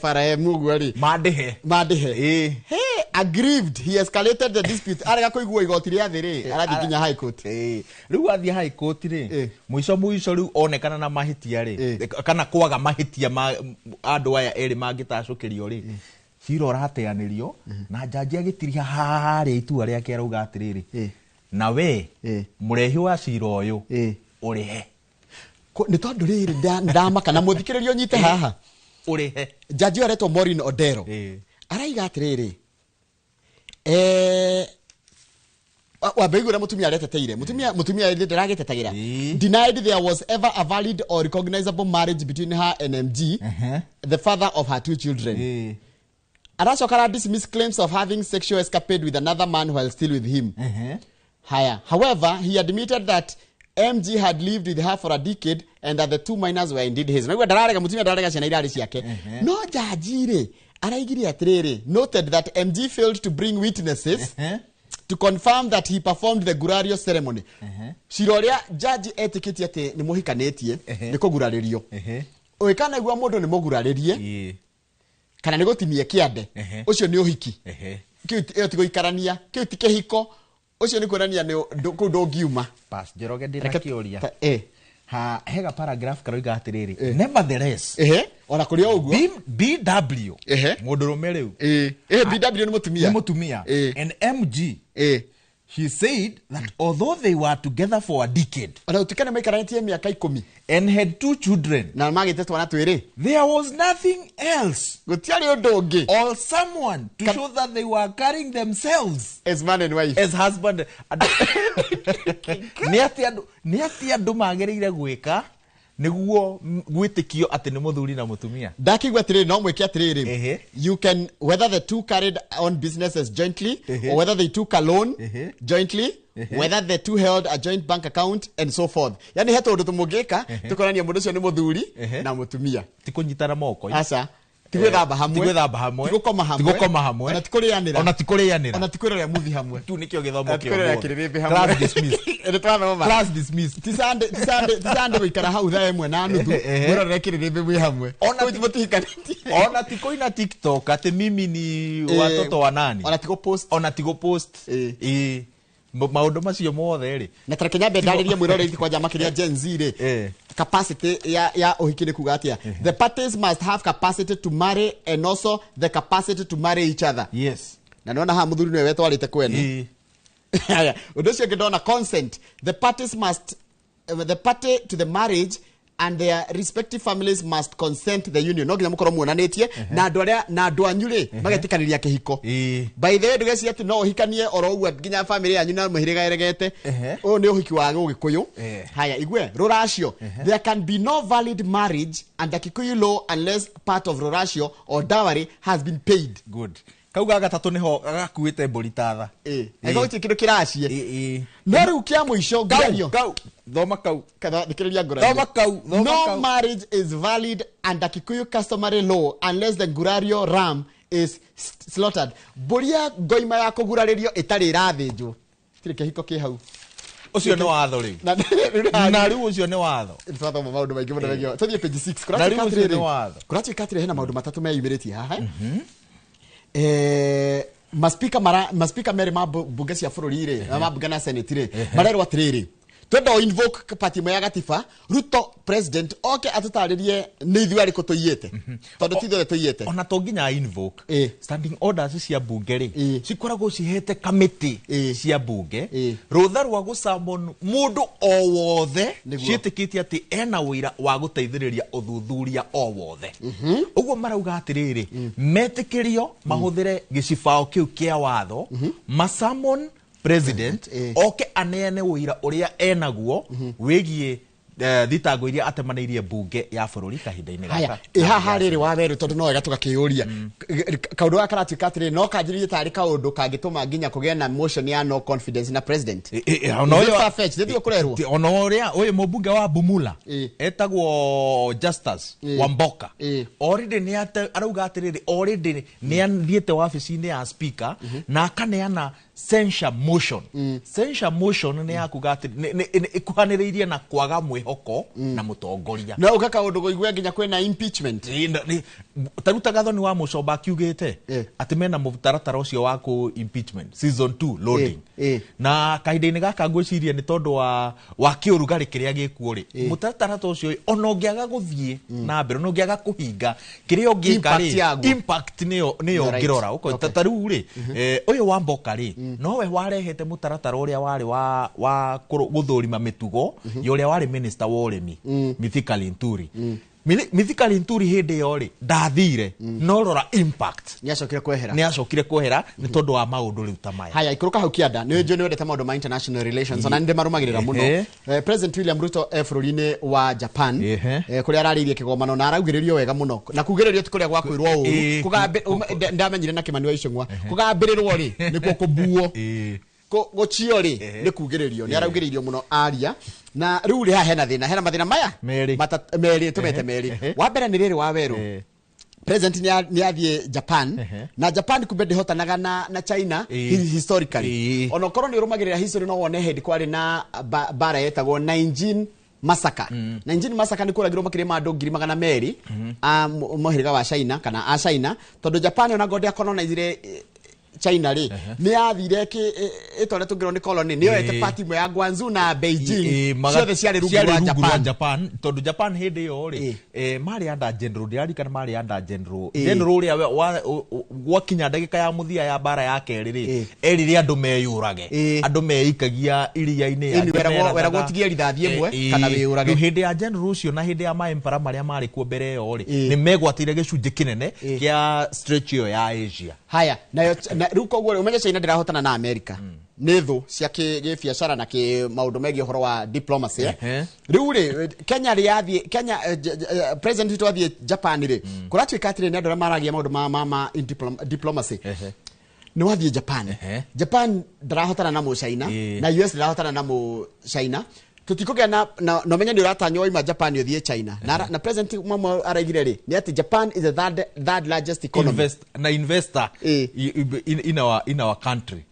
FRM uguo ri mandihe aggrieved he escalated the dispute arega kuigua igoti ria thiri arathi nginya high court riu athi high court ri muico riu onekana na mahitia ri kana kwaga mahitia ma andu aya eri mangitacukirio ri cira urateanirio na jaji agitiria hari itua ria ke arauga atiriri na we murehi wa cira uyu urihe ni tondu riri ndamaka na muthikiririo nyite haha urihe jaji aretwo Maureen Odero araiga atiriri wabegura mutumia areteteire mutumia ndiragetetagira denied there was ever a valid or recognizable marriage between her and MG the father of her 2 children Arashokara dismissed claims of having sexual escapade with another man while still with him however he admitted that MG had lived with her for a decade and that the 2 minors were indeed his. No dararega mutumia dararega ciana irari ciake. No jajire araigiri atiriri noted that MG failed to bring witnesses to confirm that he performed the gurario ceremony. Shiroria judge etiquette ate ni muhikanetie ni kuguraririo. Oikana igwa mundu ni muguraririe. Kana ni gutimie kiande. Ucio ni uhiki. Kiu tigo ikarania, kiu tikehiko. Ucio ni kuonania ni ndongiuma. Pas Njoroge ndira kioria. Ha hega paragraph karoiga atiriri. Nevertheless. Ona kuri oguo. BW. Mundurume riu. BW ni mutumia. Ni mutumia. And MG. He said that although they were together for a decade. Ona utikane maikaranetie miaka 10. And had 2 children. Na magitetwa na twiri. There was nothing else. Gutiari undu ungi. Or someone to show that they were carrying themselves as man and wife. As husband. Ni ati andu magereire gwika niguo gwitikio ati ni muthuri na mutumia. Ndakigwa atiriri no mweke atiriri. You can whether the two carried on businesses jointly or whether they took a loan jointly whether the two held a joint bank account and so forth. Yani heto undu tumugika tukonania mundu cio ni muthuri na mutumia. Tikunyitana moko. Asa tigwethamba hamwe tigukoma hamwe ona tikurianira ona tikwirira muthi hamwe tu nikio githomo kio class dismissed tisande guikara hau thaa imwe na nuthu mwirorere kirirebe mwi hamwe ona tikoina TikTok ati mimi ni watoto wa nani ona tigo post maundu macio mothe ri na Kenya ndaririe mwirorere kwa jama kiria Gen Z ri capacity ya uhikini kuga atia the parties must have capacity to marry and also the capacity to marry each other. Yes. Na naona ha muthuri niwe wetwarite kwene haya undu cio ngidona consent the parties must the party to the marriage and their respective families must consent the union. No nginya mukoro muonanetie na andu aria na andu anyu ri magetikaniria kihiko. By the way ndugeci ati no uhikanie oro ugu nginya family yanyu na muhiriga eregete o ni uhiki wa gugikuyu. Haya igwe ruracio there can be no valid marriage under Kikuyu law unless part of ruracio or dowry has been paid. Good. Kauga gatatu niho gakuite mburitatha. Ego kindu kiracie. No riu kia muico ngario. Thoma kau. Kada dikiriria ngura. Thoma kau. No marriage is valid under Kikuyu customary law unless the gurario ram is slaughtered. Buria goima ya kuguraririo itari rathinjwo. Tiri kihiko ki hau. Ucio ni watho riu. Na riu ucio ni watho. Twathoma maundu maingi muno megio. Tuthie page 6. Na riu ucio ni watho. Kurati katire hena maundu matatu meyumiritie haha. Maspika mere mabunge cia bururi ri mabunge na senate ri marerwa atiriri twendo invoke party ya gatiba Ruto president oke atutaririe ni ithu ari kutoiyete tondu titho toiyete ona to nginya invoke standing orders cia bunge ri cikoragwo cihete committee cia bunge rutha rwa gusummon mundu o wothe cietikitie ati ena wira wa guteithiriria uthuthuria o wothe uguo marauga atiriri metikirio mahuthire gicibao kiu kia watho masummon president oke aneane wira uria enaguo wigie thitango iria atemaneirie bunge ya bururi kahinda-ini gaka haha riri wa weru tondu no wega tugakiuria kaundu gaka karatuika atiri no kanjiririe tari kaundu kangituma nginya kugia na motion ya no confidence na president ono uria uyu mubunge wa Bumula etagwo Justus Wamboka already ni arauga atiriri already ni athiete wabici-ini ya speaker na akaneana censure motion ni akuga atiri ikuhaniriirie na kwaga mwihoko na mutongoria na ukaka undu guigwe nginya kwena impeachment taruta gathoni wa mucomba akiugite ati mena mutaratara ucio wa ku impeachment season 2 loading na kahinda-ini gaka ngwiciria ni tondu wa kiurugari kiria gikuo ri mutaratara ucio ona ungiaga guthie na mbere ona ungiaga kuhinga kiria ungika ri impact niyo ngirora uko tariu ri uyu wa Mboka ri nowe warehete mutaratara uria wari wa guthurima mitugo uria wari minister wa urimi Mithika Linturi Mithika Linturi hĩndĩ ĩyo rĩ ndathire no rora impact nĩacokire kwehera nĩ tondũ wa maũndũ rĩu ta maya. Haya ikũrũka hau kĩanda nĩ njũ nĩ wendete maũndũ ma international relations ona nĩ marũmagĩrĩra mũno. President William Ruto bũrũri-inĩ wa Japan kũrĩa ararĩirie kĩgomano na araugĩrĩrio wega mũno na kugĩrĩrio ti kũrĩa gwakwĩrwo ũru ndamenyire na Kĩmani wa Icũng'wa kũgambĩrĩrwo rĩ nĩkuo kũbuo gochio ri nĩ kugĩrĩrio nĩ araugĩrĩirio mũno aria na rĩu rĩ hena thĩna hena mathĩna maya merĩ tumete merĩ wa mbere nĩ rĩrĩ wa werũ president nĩ athiĩ Japan na Japan kumbe ndĩhotanaga na China historically ona korwo nĩ ũrũmagĩrĩra history no wone hĩndĩ kwarĩ na bara yetagwo Nanjing Massacre. Nanjing Massacre nĩ kũragĩrwo makĩria ma andũ 200,000 a mũhĩrĩga wa China kana a China tondũ Japan ona ngode akolonizire China ri ni yathire itore tungiro ni colony ni yoete party imwe ya Guangzhou na Beijing ciothe ciarĩ rungu rwa Japan tondu Japan hindi yo ri mari anda general ndiari kana mari anda general uria gwakinya ndagika ya muthia ya bara ya kerĩ ri erire andu meyurage andu meikagia iria-ini wera gutigia rithathi imwe kana wiyurage hindi ya general ucio na hindi ya maempara maria mari kuo mbere yo ri ni megwatire gicunje kinene kia stretch yo ya Asia. Haya nayo rĩu koguo umenye China ndirahotana na America nĩ thũ cia kĩbiacara na maũndũ megiĩ ũhoro wa diplomacy rĩu rĩ Kenya rĩathiĩ Kenya president witũ athiĩ Japan rĩ kũratuĩka atĩrĩ nĩ andũ arĩa maragia maũndũ ma diplomacy nĩ wathiĩ Japan Japan ndarahotana na mũ China na US ndarahotana na mũ China tutikogea na menya nĩ ũratanywo waima Japan ũthiĩ China na president mama araigire rĩ nĩ ati Japan is the third largest economy investor in our country.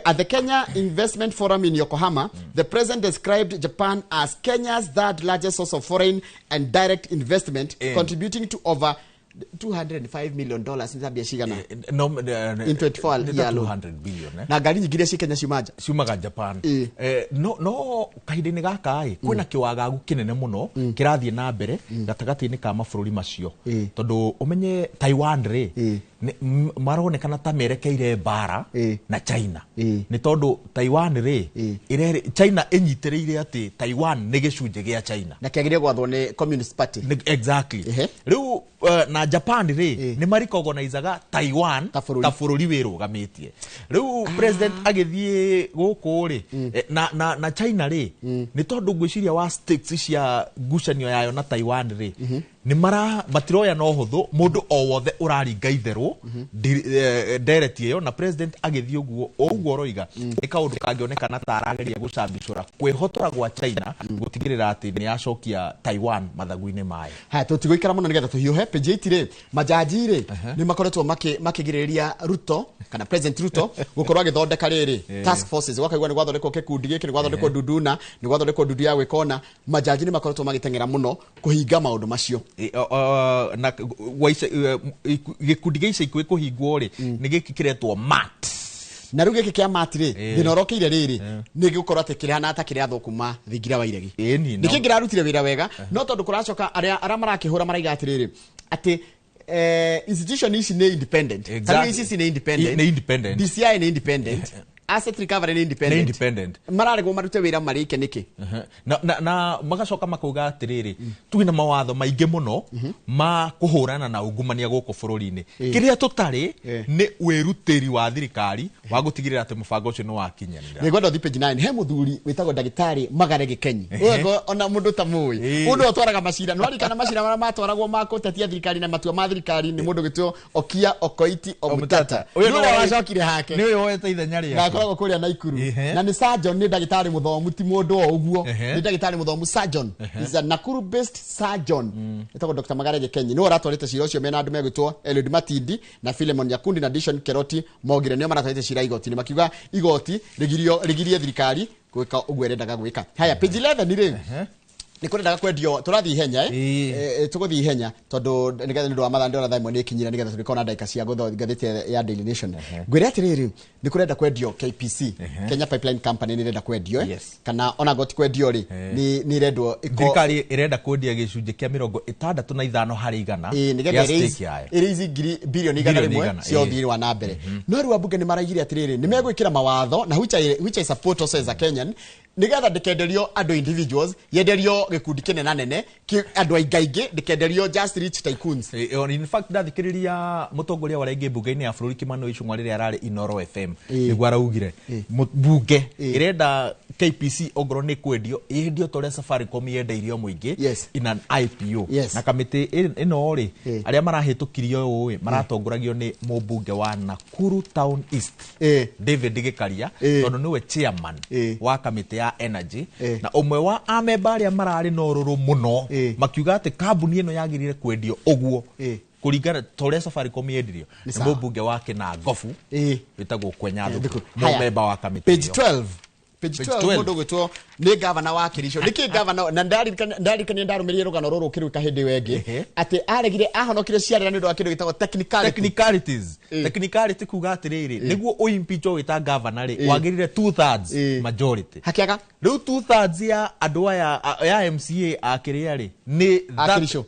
At the Kenya Investment Forum in Yokohama, the president described Japan as Kenya's third largest source of foreign and direct investment, contributing to over $205 million in biashara in 24 years 200 billion na gari nyingire ci Kenya ciumaga Japan no kahinda-inĩ gaka kwĩna kĩwagagu kĩnene mũno kĩrathiĩ na mbere gatagati-inĩ ka mabũrũri macio tondũ umenye Taiwan rĩ maronekana ta merekeire bara na China nĩ tondũ Taiwan rĩ China ĩnyitĩrĩire atĩ Taiwan nĩ gĩcunjĩ gĩa China na kĩagĩrĩire gwathwo nĩ Communist Party exactly rĩu na Japan rĩ nĩ maricogonizaga Taiwan ta bũrũri wĩrũgamĩtie rĩu president agĩthiĩ gũkũ rĩ na China rĩ nĩ tondũ ngwĩciria wa states cia ngucanio yayo na Taiwan rĩ nĩ matiroya no hũthũ mũndũ o wothe ũraringa itherũ ndereti ĩyo na president agĩthiĩ ũguo roiga nĩ kaũndũ kangĩonekana ta arageria gũcambicũra kwĩhotora gwa China gũtigĩrĩra atĩ nĩ yacokia Taiwan mathagu-inĩ mayo. Haya tũtigũikara mũno nĩgetha tũhiũhe page 8 rĩ majaji rĩ nĩ makoretwo makĩgirĩrĩria Ruto kana president Ruto gũkorwo agĩthondeka rĩrĩ task forces wakaigua nĩ gwathondekwo kĩkundi gĩkĩ nĩ gwathondekwo Ndunduna nĩ gwathondekwo Ndundu ya gwĩkona majaji nĩ makoretwo magĩteng'era mũno kũhinga maũndũ macio na gĩkundi gĩa ica ikuhĩ kũhingwo rĩ nĩ gĩkĩ kĩretwo MAT na rĩu gĩkĩ kĩa MAT rĩ thĩna ũrokeire rĩrĩ nĩ gĩgũkorwo atĩ kĩrĩhana ta kĩrĩa thũkũma Thingira wa Iregi nĩkĩ kĩrarutire wĩra wega no tondũ kũracoka arĩa marakĩhũra maraiga atĩrĩrĩ atĩ institution ici nĩ independent ici nĩ independent DCI nĩ independent asset recovery nĩ independent mararegwo marute wĩra marĩke nĩkĩ na magacoka makauga atĩrĩrĩ twĩna mawatho maingĩ mũno ma kũhũrana na ungumania gũkũ bũrũri-inĩ kĩrĩa tũtarĩ nĩ wĩrutĩri wa thirikari wa gũtigĩrĩra atĩ mũbango ũcio nĩ wakinyanĩra. Nĩngwenda ũthiĩ page 9 he mũthuri wĩtagwo ndagĩtarĩ Magare Gĩkenyi ona mũndũ ta mũĩ mũndũ atwaraga macira no arikana macira marĩa matwaragwo ma gũtetia thirikari na matua ma thirikari nĩ mũndũ gĩtwo Okia Okoiti Omutata ũyũ wacokire hake nĩ ũyũ woete ithenya rĩake akoragwo kũrĩa Naikuru na nĩ surgeon nĩ ndagĩtarĩ mũthomu ti mũndũ o ũguo nĩ ndagĩtarĩ mũthomu surgeon is a Nakuru based surgeon etagwo Dr. Magare Gĩkenyi nĩ aratwarĩte cira ũcio mena andũ megwĩtwo Eliud Matindi na Philemon Nyakundi na Dishon Keroti mogire nĩo maratwarĩte cira igoti-inĩ makiuga igoti rĩgirie thirikari gwĩka ũguo ĩrendaga gwĩka. Haya page 11 rĩ nĩ kũrendaga kwendio tũrathiĩ ihenya tũgũthiĩ ihenya tondũ nĩgetha nĩ ũndũ wa mathaa ndĩrona thaa imwe nĩ ikinyire nĩgetha tũrĩkorwo na ndagĩka cia ngathĩti ya Daily Nation ngwĩre atĩrĩrĩ nĩ kũrenda kwendio KPC Kenya Pipeline Company nĩ ĩrenda kwendio kana ona goti kwendio rĩ nĩ ĩrendwo thirikari ĩrenda kwendia gĩcunjĩ kĩa 65 harĩ igana nĩgetha ĩrĩizi birioni 100 cia ũthii wa na mbere no rĩu ambunge nĩ maraigire atĩrĩrĩ nĩ megwĩkĩra mawatho na which I support also as a Kenyan nigetha ndikenderio andu individuals yenderio gikundi kinene nene andu aingaingi ndikenderio just rich tycoons. In fact ndathikiriria mutongoria wa rengi bunge-ini ya bururi Kimano Ichung'wa riria arari Inoro FM niguo araugire bunge irenda KPC ogoro ni kwendio yendio tore Safaricom yendeirio muingi in an IPO na kamiti ino ri aria marahitukirio uwi maratongoragio ni mubunge wa Nakuru Town East David Gikaria tondu niwe chairman wa kamiti ya energy na umwe wa amemba aria marari no ruru muno makiuga ati kambuni ino yagirire kwendio oguo kuringana tore Safaricom yendirio ni mubunge wake na Gofu witagwo Kwenyathu mumemba wa kamiti page 12 page 12 mundu gwitwo ni governor wa Kirisho niki governor na ndarikania ndarumirie rugano ruru kiruka hindi wengi ati aregire ahonokire ciarira ni ndu wa kindu gitagwo technicality kuga atiriri niguo uimpeach wita governor ri wagirire 2/3 majority hakiaga riu 2/3 ya andu aya ya MCA akiria ri ni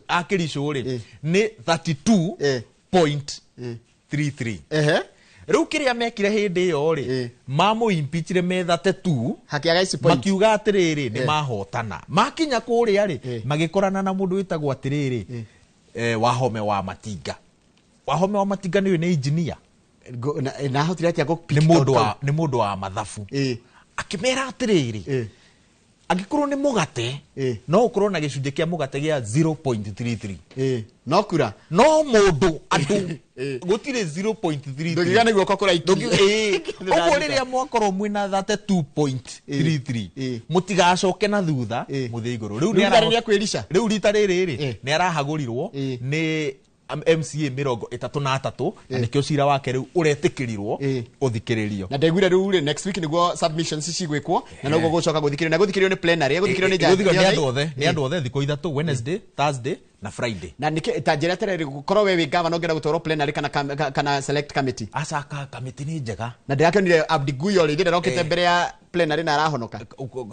Akirisho ri ni 32.33 riu kiria mekire hindi yo ri mamu impeachire methate tu hakiaga ici point makiuga atiriri ni mahotana makinya kuria ri magikorana na mundu witagwo atiriri Wahome wa Matinga ni engineer na hotire atia go ni mundu wa mathafu akimera atiriri agikorwo ni mugate no ukorwo na gicunje kia mugate gia 0.33 no kura no mundu andu gutire 0.33 ndogigana igwo kokora iki ogo riria mwakorwo mwina 32.33 mutigacoke na thutha muthie iguru riu rita riri ni arahagurirwo ni MCA 33 na nikio cira wake riu uretikirirwo uthikiririo na ndegwira riu ri next week niguo submissions cigwikwo na nogo gucoka guthikirio na guthikirio ni plenary guthikirio ni jaji ni andu othe thiko ithatu Wednesday Thursday na Friday na niki tajira tere gukorwo we governor ngera gutoro plenary kana select committee acaka committee ni njega na ndiakenire Abdiguyo ri ndira rokete mbere ya plenary na arahonoka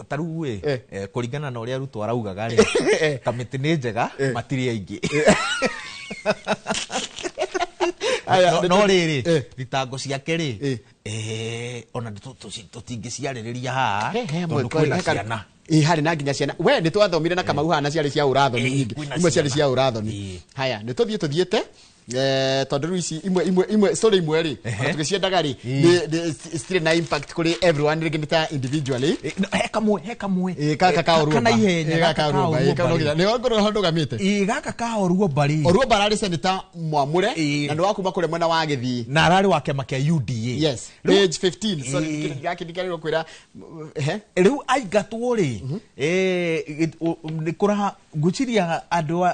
taru we kuringana na uria ruto araugaga ri committee ni njega matiri aingi no riri thitango ciake ri ona tutingiciaririria ha tondu kwina ciana hari na nginya ciana we ni twathomire na Kamau hana ciari cia urathoni nyingi imwe ciari cia urathoni haya ni tuthiete tondu ici imwe story imwe ri tugiciendaga ri stile na impact kuri everyone rigita individually kaka kaoruo kana ihenya kaoruo ni ngoro hondo gamite gaka kaoruo bari oruo barari senator Mwamure na ndo wakuma kure mwena wa Githii na arari wake makia UDA yes page 15 so gaki ndikariro kwira riu aigatwo ri ni kura guciria andu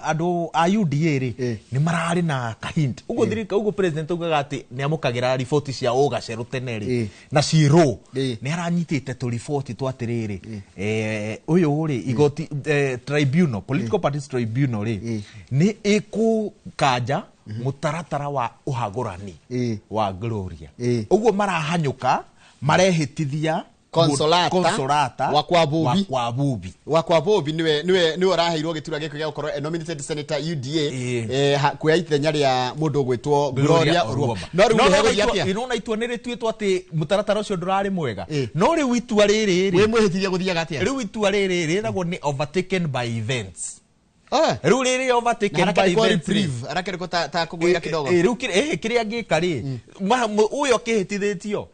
a UDA ri ni marari na kahint ugo thirika ugo president ugaga ati ni amukagira report cia ugaceru teneri na ciro ni aranyitite tu report twatiriri uyu ri igoti tribunal political parties tribunal ri ni ikukanja mutaratara wa uhagurani wa Gloria ugo marahanyuka marehitithia consolata wakwa Bobi niwe raheirwo gitura giko gya gukorwo nominated senator UDA kuya ithenya ria mundu gwitwo Gloria Oruoba no riu hegothia inona itwa ni ritwitwo ati mutaratara ucio ndurari mwega no riu itwa riri we mwihitithia guthiaga atia riu itwa riri riragwo ni overtaken by events riu riri overtaken by events arakereko ta kuguira kidogo riu kiria ngika ri uyo kihitithitio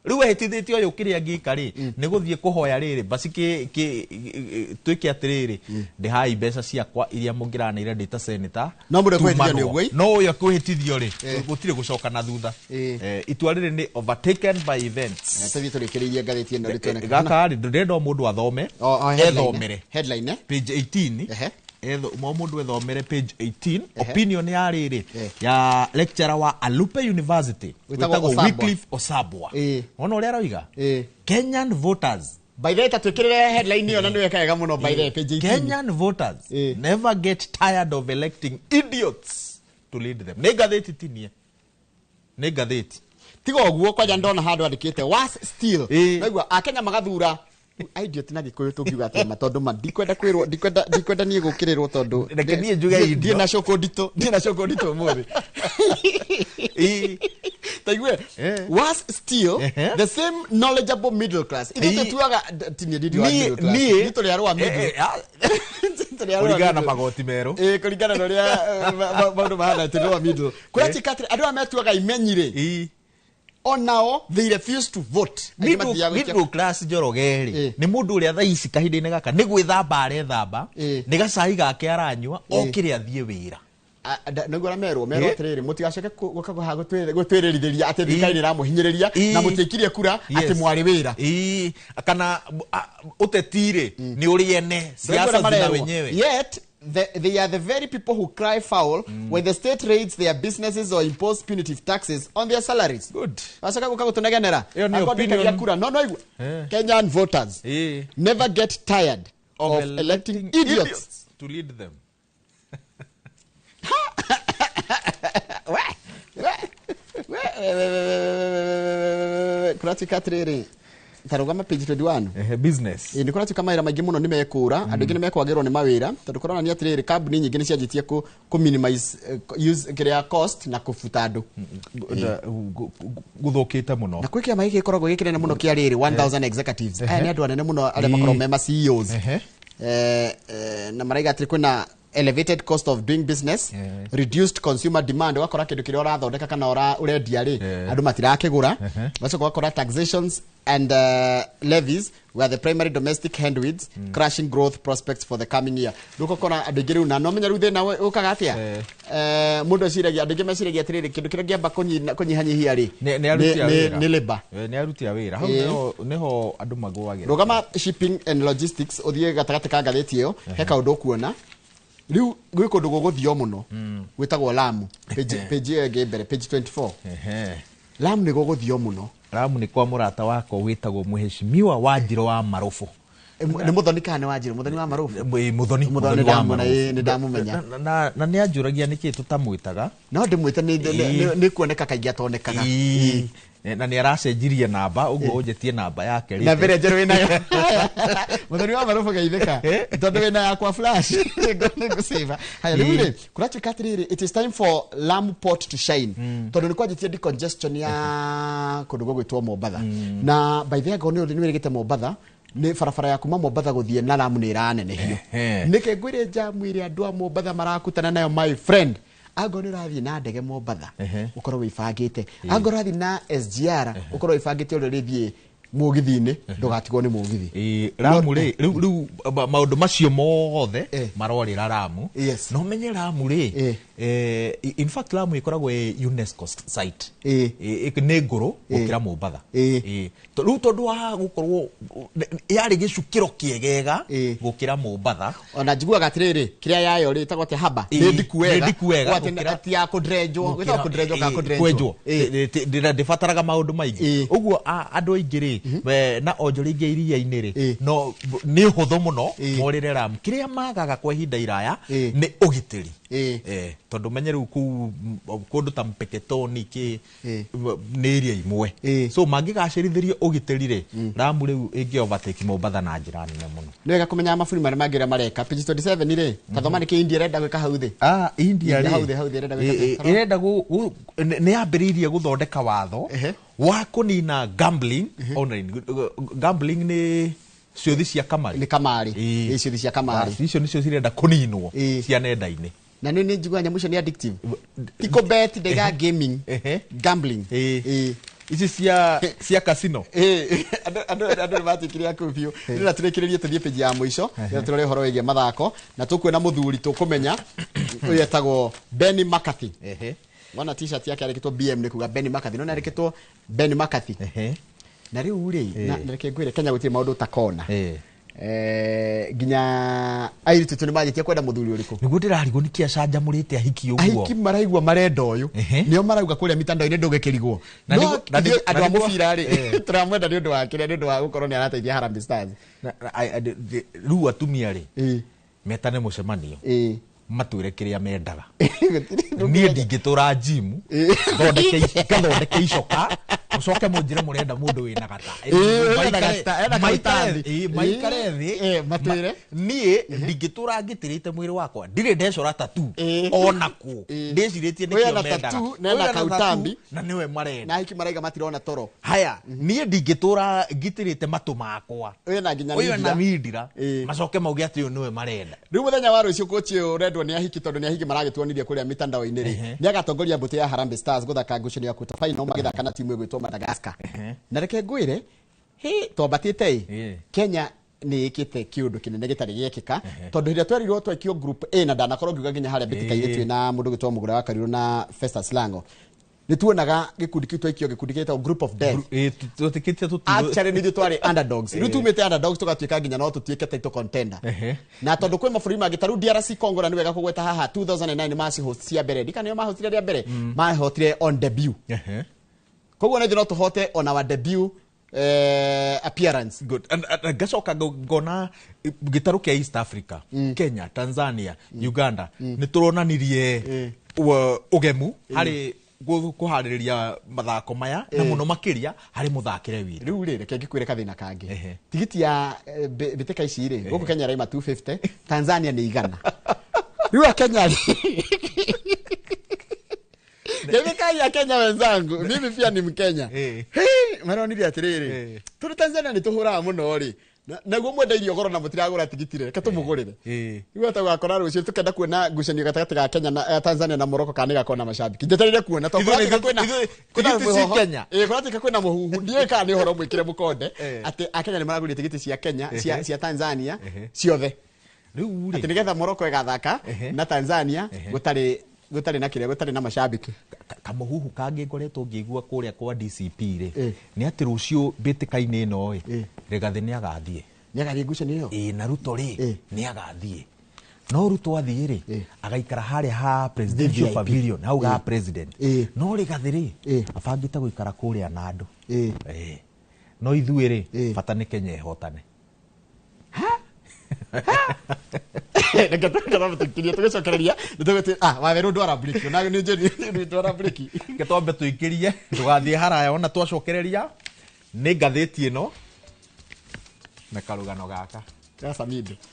riu ehitithitio uyu kiria ngika ri ni guthie kuhoya riri basi twike atiriri ndihai mbeca ciakwa iria mungiranire ndita senator no mundu kwehithio ni ugwe no uyu kwehithithio ri gutire gucoka na thutha itwa riri ni overtaken by events tavi turikiririe ngathiti ino ritone gaka ri ndendo mundu athome ethomere headline page 18 mundu ethomere page 18 opinion ya riri ya lecturer wa Alupe University witagwo Wycliffe Osabwa ona uria arauga Kenyan voters by the way tatwikirire headline iyo na niwe kaega muno by the page 18 Kenyan voters never get tired of electing idiots to lead them negatheti tinie negatheti tigo oguo kwaja ndona handu andikite was still naigua akenya magathura idiot na gikuyu tungiuga atema tondu ma ndikwenda nie gukirirwo tondu reke nie njuge ndie na shoko ndito muthi Taiwe. Was still the same knowledgeable middle class. Ito tuaga tinye didi wa middle class. Ito le arwa middle. Kulingana na magoti mero. Kulingana na ria maundu mahana tuwa middle. Kura chikatri adu ametuaga imenyire. On now they refuse to vote. Middle class jorogeri. Ni mundu uria tha ici kahinde gaka ni gwithamba arethamba. Ni gacai gake aranyua okire athie wira. Nagora mero atiriri mutigaceke gukaguha gutwiririria ati thikaini ra muhinyiriria na mutikirie kura ati mwari wira kana utetire ni uriene siasa zina wenyewe. Yet they are the very people who cry foul when the state raids their businesses or impose punitive taxes on their salaries. Good. Asaka gukagutunegenera akodikaria kura no Kenyan voters never get tired of electing idiots to lead them. Kuratika trere tarugama page 21 business ni kuratika maira maingi muno ni mekura andu ingi ni mekwagirwo ni mawira tondu korona ni atrere kambuni nyingi ni cianjitie ku minimize use kiria cost na kufuta andu guthukite muno na kwikia maigi ikoragwo gikirene muno kia riri 1000 executives ni andu anene muno aria makorwo mema CEOs na maraiga atri kwina elevated cost of doing business, reduced consumer demand, wakora kindu kiria urathondeka kana urendia ri andu matirakigura bacoka wakora taxations and levies were the primary domestic headwinds, crashing growth prospects for the coming year. Duko kona andu ngiru na no menya ruthe na ukaga atia mundu aciragia andu ngimeciragia atiriri kindu kiria ngiamba kunyihanyihia ri ni labor ni arutia wira hau neho andu magwagira rugama shipping and logistics uthie gatagati ka ngatheti iyo heka undu kuona riu gwiko ndugo guthio muno gwitagwo Lamu page ege mbere page 24 Lamu ni guthio muno. Lamu ni kwa murata wako witagwo muheshimiwa Wanjiro wa Marufu ni muthoni kana Wanjiro muthoni wa Marufu muthoni wa Marufu ni ndamumenya na ni ajuragia niki tutamwitaga no ndimwita ni kuoneka kaingi atonekaga na ni aracenjirie namba uguo unjetie namba yake na vile njeru inayo muthoni wa Marufu gaitheka tondu wina yakwa flash ngo save haya rĩu kuratuika atiriri it is time for Lamu port to shine tondu ni kwajitie decongestion ya kundu gwitwo Mombatha na by the way ngoni ni wirigite Mombatha ni farafara ya kuma Mombatha guthie na Lamu ni ranenehio nike ngwire jamu ire andu a Mombatha marakutana nayo my friend agoni rathi na ndege Mombatha ukorwo wifangite agoni rathi na SGR ukorwo wifangite urithie mugithi-ini ndugatigwo ni mugithi Lamu riu maundu macio mothe marorira Lamu no menye Lamu ri in fact Lamu ikoragwo UNESCO site ni nguru gukira Mombatha riu tondu wa gukorwo yari gicukiro kiegega gukira Mombatha ona njiguaga atiriri kiria yayo ri tagwo te haba ni ndikuwega ati ya kudrenjwo gwitwa kudrenjwo ka kudrenjwo ndifataraga maundu maingi uguo andu aingiri na onjori ingi iria-ini ri no ni huthu muno morire Lamu kiria magaga kwa ihinda iraya ni ugitiri tondu menye riu kundu ta Mpeketoni ki ni iria imwe so mangigacirithirie ugitiri ri Lamu riu ingi overtake Mombatha na njira nene muno ni wega kumenya maburi maria mangira mareka page 27 ri kathoma ni ki India renda gwika hau thi India ri hau thi renda gwika irenda ni ambiririe guthondeka watho wa kunina gambling online gambling ni ciothi cia kamari ni kamari ciothi cia kamari icio nicio cirenda kuninwo cia nenda-ini na ni njigua nyamu icio ni addictive tiko bet ndega gaming gambling ici cia casino andu batikiria kubio nira turekirerie tuthie page ya mwisho ya turore horo wege mathako na tukwena muthuri tukumenya uyu etagwo Benny McCarthy wana t-shirt yake arikitwo BM ni kuga Benny McCarthy no arikitwo Benny McCarthy na riu ri na reke ngwire Kenya gutire maundu takona ginya airitu tu ni majitie kwenda muthuri uriku niguo ndirarigwo ni kia canja murite ahiki uguo ahiki maraigwa marenda uyu nio marauga kuria mitandao-ini ndugikirigwo no andu a mubira ri turamwenda ni undu wa kiria ni undu wa gukorwo ni arateithia Harambee Stars riu atumia ri metane mucemanio matwire kiria mendaga nie ndingitura gym gathondeke icoka ucoke munjire murenda mundu wina gata maikare thi matwire nie ndingitura ngitirite mwiri wakwa ndire ndecora tatu onaku ndiciritie nikio mendaga na kautambi na niwe marenda na hiki maraiga matirona toro haya nie ndingitura ngitirite matu makwa uyu na mindira macoke mauge ati uyu niwe marenda riu muthenya wa rucio kochi urendwo ni ahiki tondu ni ahiki maragituonirie kuria mitandao-ini ri ni agatongoria mbuti ya Harambee Stars guthaka ngucanio ya kuta final magithaka na timu igwitwo Madagascar na reke ngwire twambatite Kenya ni ikite kiundu kinene gitari giekika tondu hiria twerirwo twekio group A na ndanakorwo ngiuga nginya haria bitika-ini twina mundu gitwo Mugura wa Kariru na Festus Lango nituonaga gikundi kitu aikio gikundi kitwa group of death tutikitie tutu actually ni twari underdogs riu tumite underdogs tugatuika nginya no tutiike title contender na tondu kwi maburi magitaru DRC Congo na niwega kugweta haha 2009 maci host cia mbere ndikane ma hostire ria mbere ma hostire on debut koguo ne no tuhote on our debut appearance good and gacoka ngona gitaru kia East Africa Kenya Tanzania Uganda ni turonanirie ugemu hari kuhaririria mathako maya na muno makiria hari muthakire wira riu ri reke ngikwire kathina kangi tigiti ya bitika ici ri guku Kenya raima 250 Tanzania ni igana riu Kenya Gemeka ya Kenya wenzangu mimi pia ni Mkenya maronirie atiriri turi Tanzania ni tuhura muno ri naguo mwendeirio goro na mutiragura tigiti reke tumugurire riu atagakora rucio tukenda kuona ngucanio gatagati ga Kenya na Tanzania na Morocco kana gakona mashabiki njeterire kuona to kwina Kenya kunatika kwina muhuhu ndiye kana ni horo mwikire mukonde ati akenya ni maragurire tigiti cia Kenya cia Tanzania ciothe riu ati nigetha Morocco igathaka na Tanzania gutari na kiria gutari na mashabiki kamuhuhu kangi ngoretwo ngigua kuria kwa DCP ri ni ati rucio bitika-ini no Rigathi ni agathie ngucanio na Ruto ri ni agathie no Ruto athie ri agaikara haria ha presidential pavilion hau ga president no Rigathi ri abangite guikara kuria na andu no ithuĩ ri bata ni Kenya ihotane reke tukiria tugicokereria nituguti waweru ndwara breki na ni njeni ndwara breki getombe tuikirie tugathie haraya ona twacokereria ni ngathĩti ĩno na karugano gaka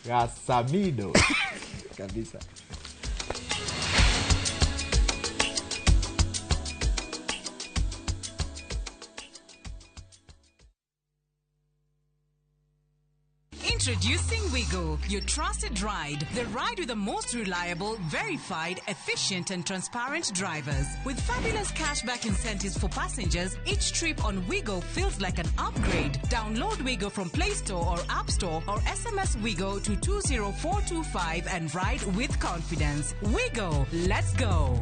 gasamido kabisa. Introducing Wigo, your trusted ride. The ride with the most reliable, verified, efficient and transparent drivers. With fabulous cashback incentives for passengers, each trip on Wigo feels like an upgrade. Download Wigo from Play Store or App Store or SMS Wigo to 20425 and ride with confidence. Wigo, let's go.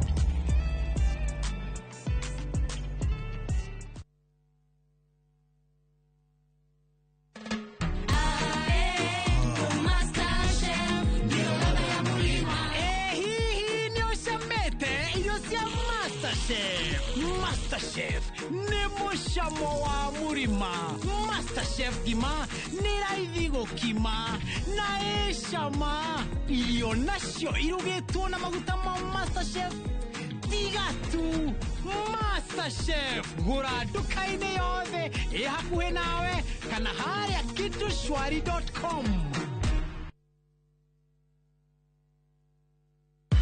Masterchef nĩ mũcamo wa mũrima. Masterchef ngima nĩ raithi gũkima na ĩ cama. Irio nacio irugĩtwo na maguta ma Masterchef tiga tu. Masterchef gũra nduka-inĩ yothe ĩ hakuhĩ nawe kana harĩa kitushwari.com.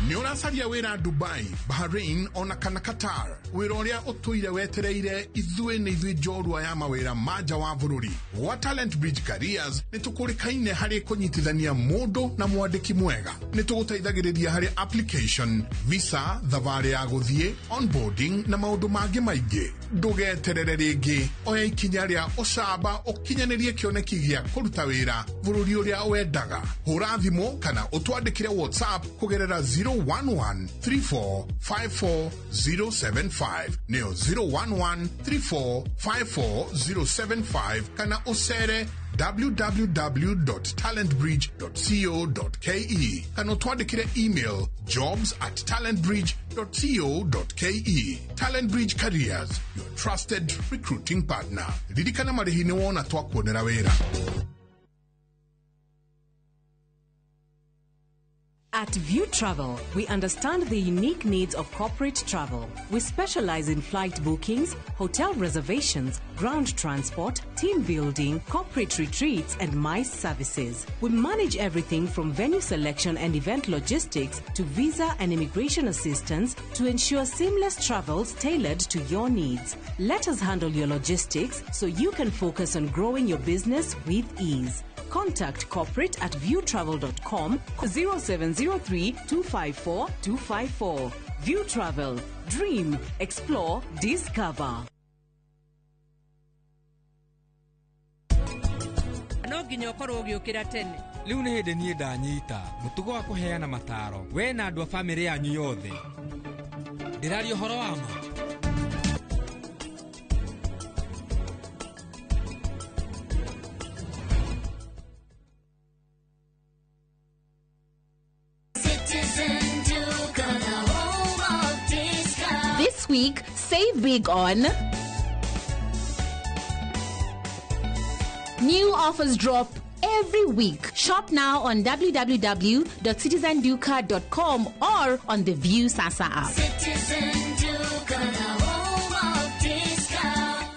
Nĩ ũracaria wĩra Dubai, Bahrain ona kana Qatar. Wĩra ũrĩa ũtũire wetereire ithuĩ nĩ ithuĩ njorua ya mawĩra manja wa bũrũri. Gwa Talent Bridge Careers nĩ tũkũrĩkaine harĩ kũnyitithania mũndũ na mwandĩki mwega. Nĩ tũgũteithagĩrĩria harĩ application, visa, thabarĩ ya gũthiĩ, onboarding na maũndũ mangĩ maingĩ. Ndũgeterere rĩngĩ, oya ikinya rĩa ũcamba ũkinyanĩrie kĩoneki gĩa kũruta wĩra bũrũri ũrĩa wendaga. Hũra thimũ kana ũtwandĩkĩre WhatsApp kũgerera 011-3454-075 neo 011-3454-075 kana usere www.talentbridge.co.ke kana twandikire email jobs@talentbridge.co.ke. Talent Bridge Careers, your trusted recruiting partner. Ririkana marĩhi nĩ wona twakuonera wĩra. At View Travel, we understand the unique needs of corporate travel. We specialize in flight bookings, hotel reservations, ground transport, team building, corporate retreats, and MICE services. We manage everything from venue selection and event logistics to visa and immigration assistance to ensure seamless travels tailored to your needs. Let us handle your logistics so you can focus on growing your business with ease. Contact corporate at viewtravel.com 0703 254 254. View Travel. Dream, explore, discover. No nginya ukorwo ugiukira tene riu ni hindi nie ndanyita mutugo wa kuheana mataro we na andu a family yanyu yothe ndirario horo wa ma. This week, save big on. New offers drop every week. Shop now on www.citizenduca.com or on the View Sasa app. Citizen Duca, the home of discount.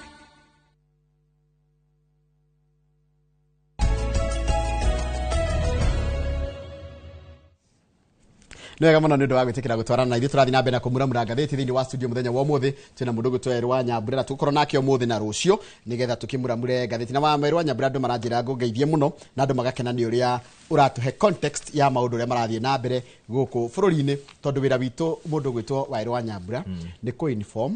Nĩ wega mũno nĩ ũndũ wa gwĩtĩkĩra gũtwarana na ithuĩ tũrathiĩ na mbere na kũmuramura ngathĩti thĩinĩ wa studio mũthenya wa ũmũthĩ. Twĩna mũndũ ũgwĩtwo Erwa Nyambura na tũkorwo nake ũmũthĩ na rũciũ nĩgetha tũkĩmuramure ngathĩti. Na wa Erwa Nyambura andũ maranjĩra ngũngeithie mũno na andũ magakena nĩ ũrĩa ũratũhe context ya maũndũ ũrĩa marathiĩ na mbere gũkũ bũrũri-inĩ, tondũ wĩra witũ mũndũ ũgwĩtwo Erwa Nyambura nĩ kũ-inform,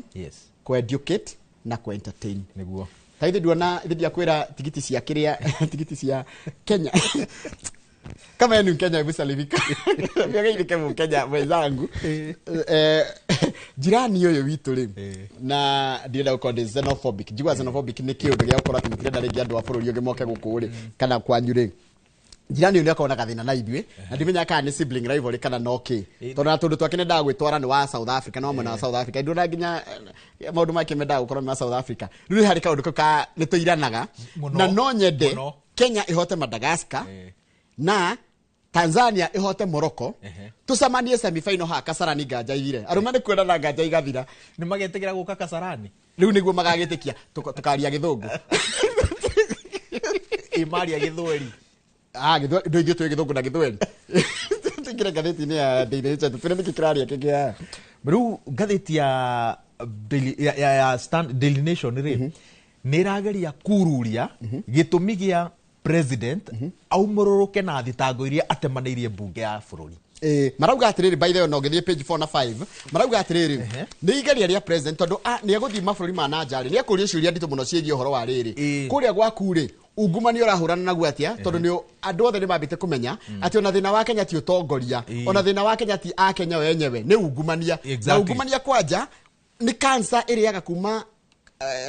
kũ-educate na kũ-entertain. Nĩguo. Ta ithuĩ nduona ithuĩ ndiakwĩra tigiti cia kĩrĩa tigiti cia Kenya kama yenu Kenya hebu salimika mgeike Mkenya mwenzangu jirani yoyo witu ri na ndienda ukonde xenophobic jigwa xenophobic ni kiundu gya gukora ati mutirenda ringi andu a bururi ungi moke guku ri kana kwanyu ri jirani uyu akona gathina na ithuĩ na ndimenya kana ni sibling rivalry kana no ki tondu atundu twake ne ndagwitwara ni wa South Africa no mwana wa South Africa ndona nginya maundu make menda gukorwo na South Africa riu hari kaundu ka ni tuiranaga na no nyende Kenya ihote Madagascar na Tanzania ihote Morocco tucamanie semi-final ha Kasarani nganja ithire aruma ni kwenda na nganja igathira ni magetegira guka Kasarani riu niguo magagitikia tukaria githungu imaria githweri githweri ndo ithuĩ twĩ githungu na githweri tingire ngathĩti-inĩ ya Daily Nation tũrĩ nĩkĩ kĩraria kĩngĩ riu ngathĩti ya Daily Nation ri nĩ ĩrageria kururia gĩtũmi gĩa president aumũrũrũke na thitango iria atemanĩirie mbunge ya bũrũri. Marauga atiriri by the way no githie page 4 na 5 marauga atiriri ni igeria ria president tondu ni aguthii mabũrũri ma nanjari ni akuria ciuria nditu muno ciĩgie ũhoro wa rĩrĩ kuria gwaku ri ungumani ũrahũrana naguo atia tondu ni andũ othe ni mambĩte kũmenya ati ona thĩna wa Kenya ti ũtongoria ona thĩna wa Kenya ti a Kenya wenyewe ni ungumania na ungumania kwanja ni cancer ĩrĩaga kuma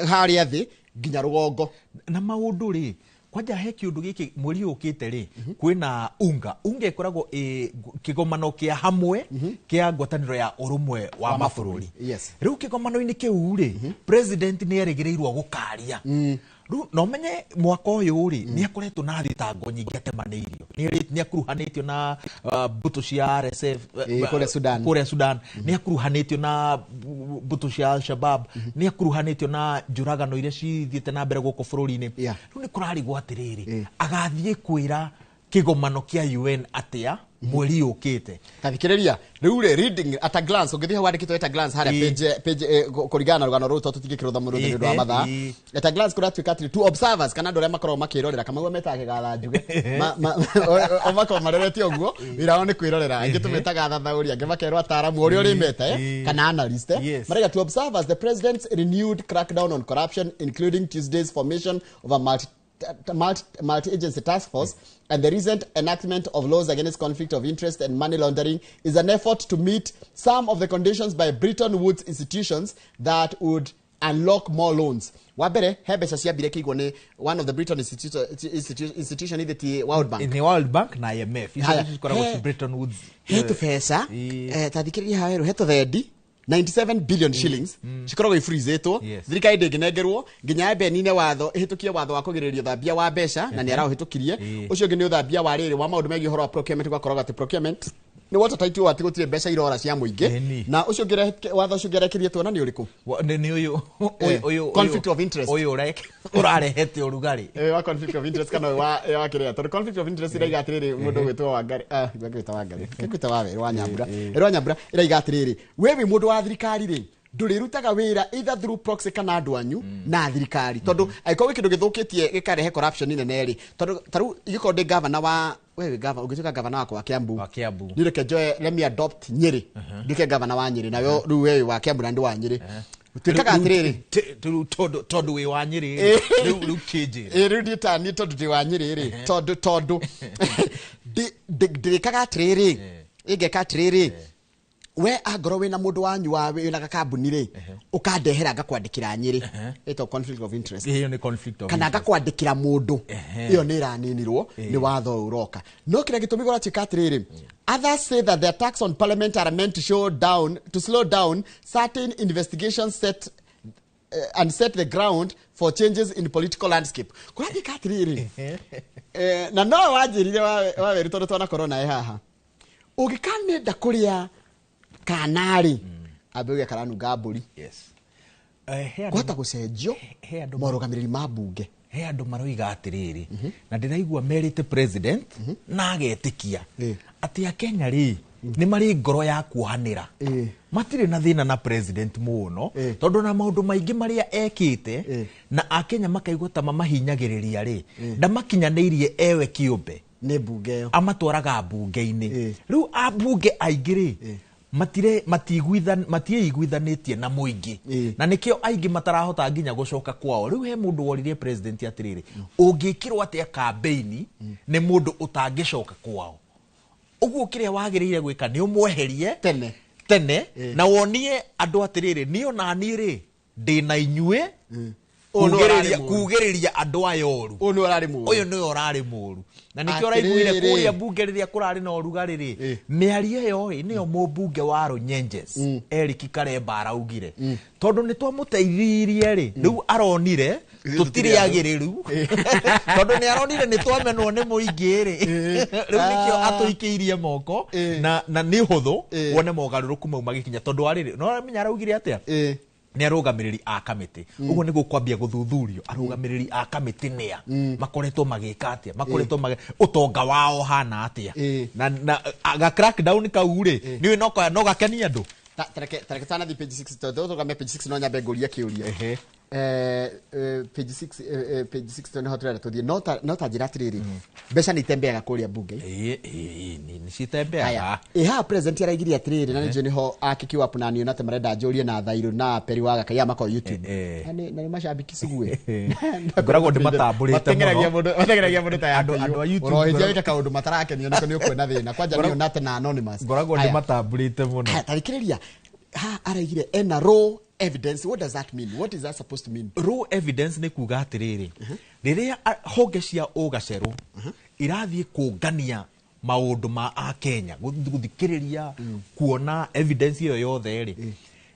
harĩa thĩ nginya rũgongo na maũndũ ri kwanja he kiundu giki mweri ukite ri kwina unga ikoragwo kigomano kia hamwe kia ngwataniro ya urumwe wa mabũrũri riu kigomano-inĩ kiu ri president ni erĩgĩrĩirwo gukaria riu no menye mwaka uyu ri ni akoretwo na thitango nyingĩ atemanĩirio ni akuruhanĩtio na mbuto cia RSF kũrĩa Sudan ni akuruhanĩtio na mbuto cia Al-Shabaab ni akuruhanĩtio na njũragano iria cithiĩte na mbere gũkũ bũrũri-inĩ riu ni kũrarigwo atirĩrĩ agathiĩ kwĩra kigomano kia UN atia mweri ukite kathikiriria riu reading at a glance ungithia wandikitwo at a glance haria page kurigana na rugano rũu tutigikirutha mũndũ nĩ ũndũ wa mathaa at a glance kuratuika atĩ two observers kana andũ arĩa makoragwo makĩrorera kama guo metaga gatha njuge makorwo mareretie ũguo wĩra wao nĩ kwĩrorera angĩ tũmetaga thathaũri angĩ makerwo ataaramu ũrĩa ũrĩmete kana analyst marega two observers the president's renewed crackdown on corruption including Tuesday's formation of a multi-agency task force and the recent enactment of laws against conflict of interest and money laundering is an effort to meet some of the conditions by Bretton Woods institutions that would unlock more loans. Wabere hebesha ciambire kĩigwo nĩ one of the Bretton institution either the World Bank. In the World Bank na IMF. Ici koragwo ci Bretton Woods. Hetu pesa tathikĩrĩria haero hetu thendi 97 billion shillings cikoragwo ifrizetwo thirikari ndĩngĩnengerwo nginya benine watho ihitukie watho wa kũgirĩrĩria ũthambia wa mbeca na nĩ arahĩtũkirie ũcio ũngĩ nĩ ũthambia wa rĩrĩ wa maũndũ megiĩ ũhoro wa procurement gwakoragwo atĩ procurement ni watertight ati gutire mbeca irora cia muingi na ucio ngire watho ucio ngirekirie tuona ni uriku ni uyu conflict of interest uyu urarehete urugari wa conflict of interest kana wa kiria to conflict of interest ira igatiriri mundu gwitwa Wangari gwitwa Wangari gwitwa wawe rwa Nyambura ira igatiriri wewe mundu wa thirikari ri ndurirutaga wira either through proxy kana andu anyu na thirikari tondu aiko kindu githukitie gikarehe corruption nene ri tondu taru igiko ndi governor wa wewe governor ugituka governor wa Kiambu nireke joe let me adopt Nyeri ndike governor wa Nyeri nayo riu wewe wa Kiambu na ndi wa Nyeri utikaga atiriri tondu we wa Nyeri riu kiji riu nditani tondu ndi wa Nyeri ri tondu ndikaga atiriri igeka atiriri we agoro wina mundu wanyu wa wina gakambuni ri ukandehera ngakwandikira Nyeri ito conflict of interest iyo ni conflict of kana ngakwandikira mundu iyo ni raninirwo ni watho uroka no kire gitumi gora chikatiriri others say that the attacks on parliament are meant to slow down certain investigations and set the ground for changes in political landscape kwa gikatiriri na no wajirire wa werito twana corona haha ugikanenda kuria kanari abege karanu gaburi kwata gucenjio morugamiriri mabunge he andu maroiga atiriri na ndiraigua merite president na agetikia ati a Kenya ri ni mari ngoro ya kuhanira matire na thina na president muno tondu na maundu maingi maria ekite na a Kenya makaigua ta mamahinyagiriria ri ndamakinyanirie ewe kiumbe ni bunge yo amatwaraga bunge-ini riu abunge aingiri matiiguithanitie na muingi na nikio aingi matarahota nginya gucoka kwao riu he mundu woririe president atiriri ungikirwa atia campaign ni mundu utangicoka kwao uguo kiria wagiriire gwika ni umweherie tene na wonie andu atiriri nio na niri ndi na inyue kugiriria andu ayoru uyu ni urari muru na nikio raiguire kuria bunge riria kurari na urugari ri miario yo niyo mubunge wa Runyenjes Eric Karemba araugire tondu ni twamuteithirie ri riu aronire tutiri agiriru tondu ni aronire ni twamenwo ni muingi ri riu nikio atuikiirie moko na ni huthu wone mogaruruku mau magikinya tondu ariri no menya araugire atia ni arugamiriri a kamiti uguo niguo kwambia guthuthurio arugamiriri a kamiti nia makoretwo magika atia makoretwo utonga wao hana atia na aga crackdown kaure ni no gakenia andu tareke tana di page 6 to ga page 6 no nyambe nguria kiuria page 6 no hotra to di nota jiratiriri besha ni tembeaga kuria bunge ni citembeaga ha president araigiria atiriri na nje niho akikiwa punani na temarenda njurie na thairu na periwaga kaya mako YouTube na ni mashabiki sugue ngoragwo ndi matamburite matengeragia mundu ta andu a YouTube orohithia wika kaundu matarakenia niko ni ukwena thina kwanja ni onate na anonymous ngoragwo ndi matamburite muno tarikiriria araigire ena raw evidence. What does that mean? What is that supposed to mean? Raw evidence ni kuga atiriri riria honge cia ugaceru irathie kungania maundu ma a Kenya guthikiriria kuona evidence iyo yothe ri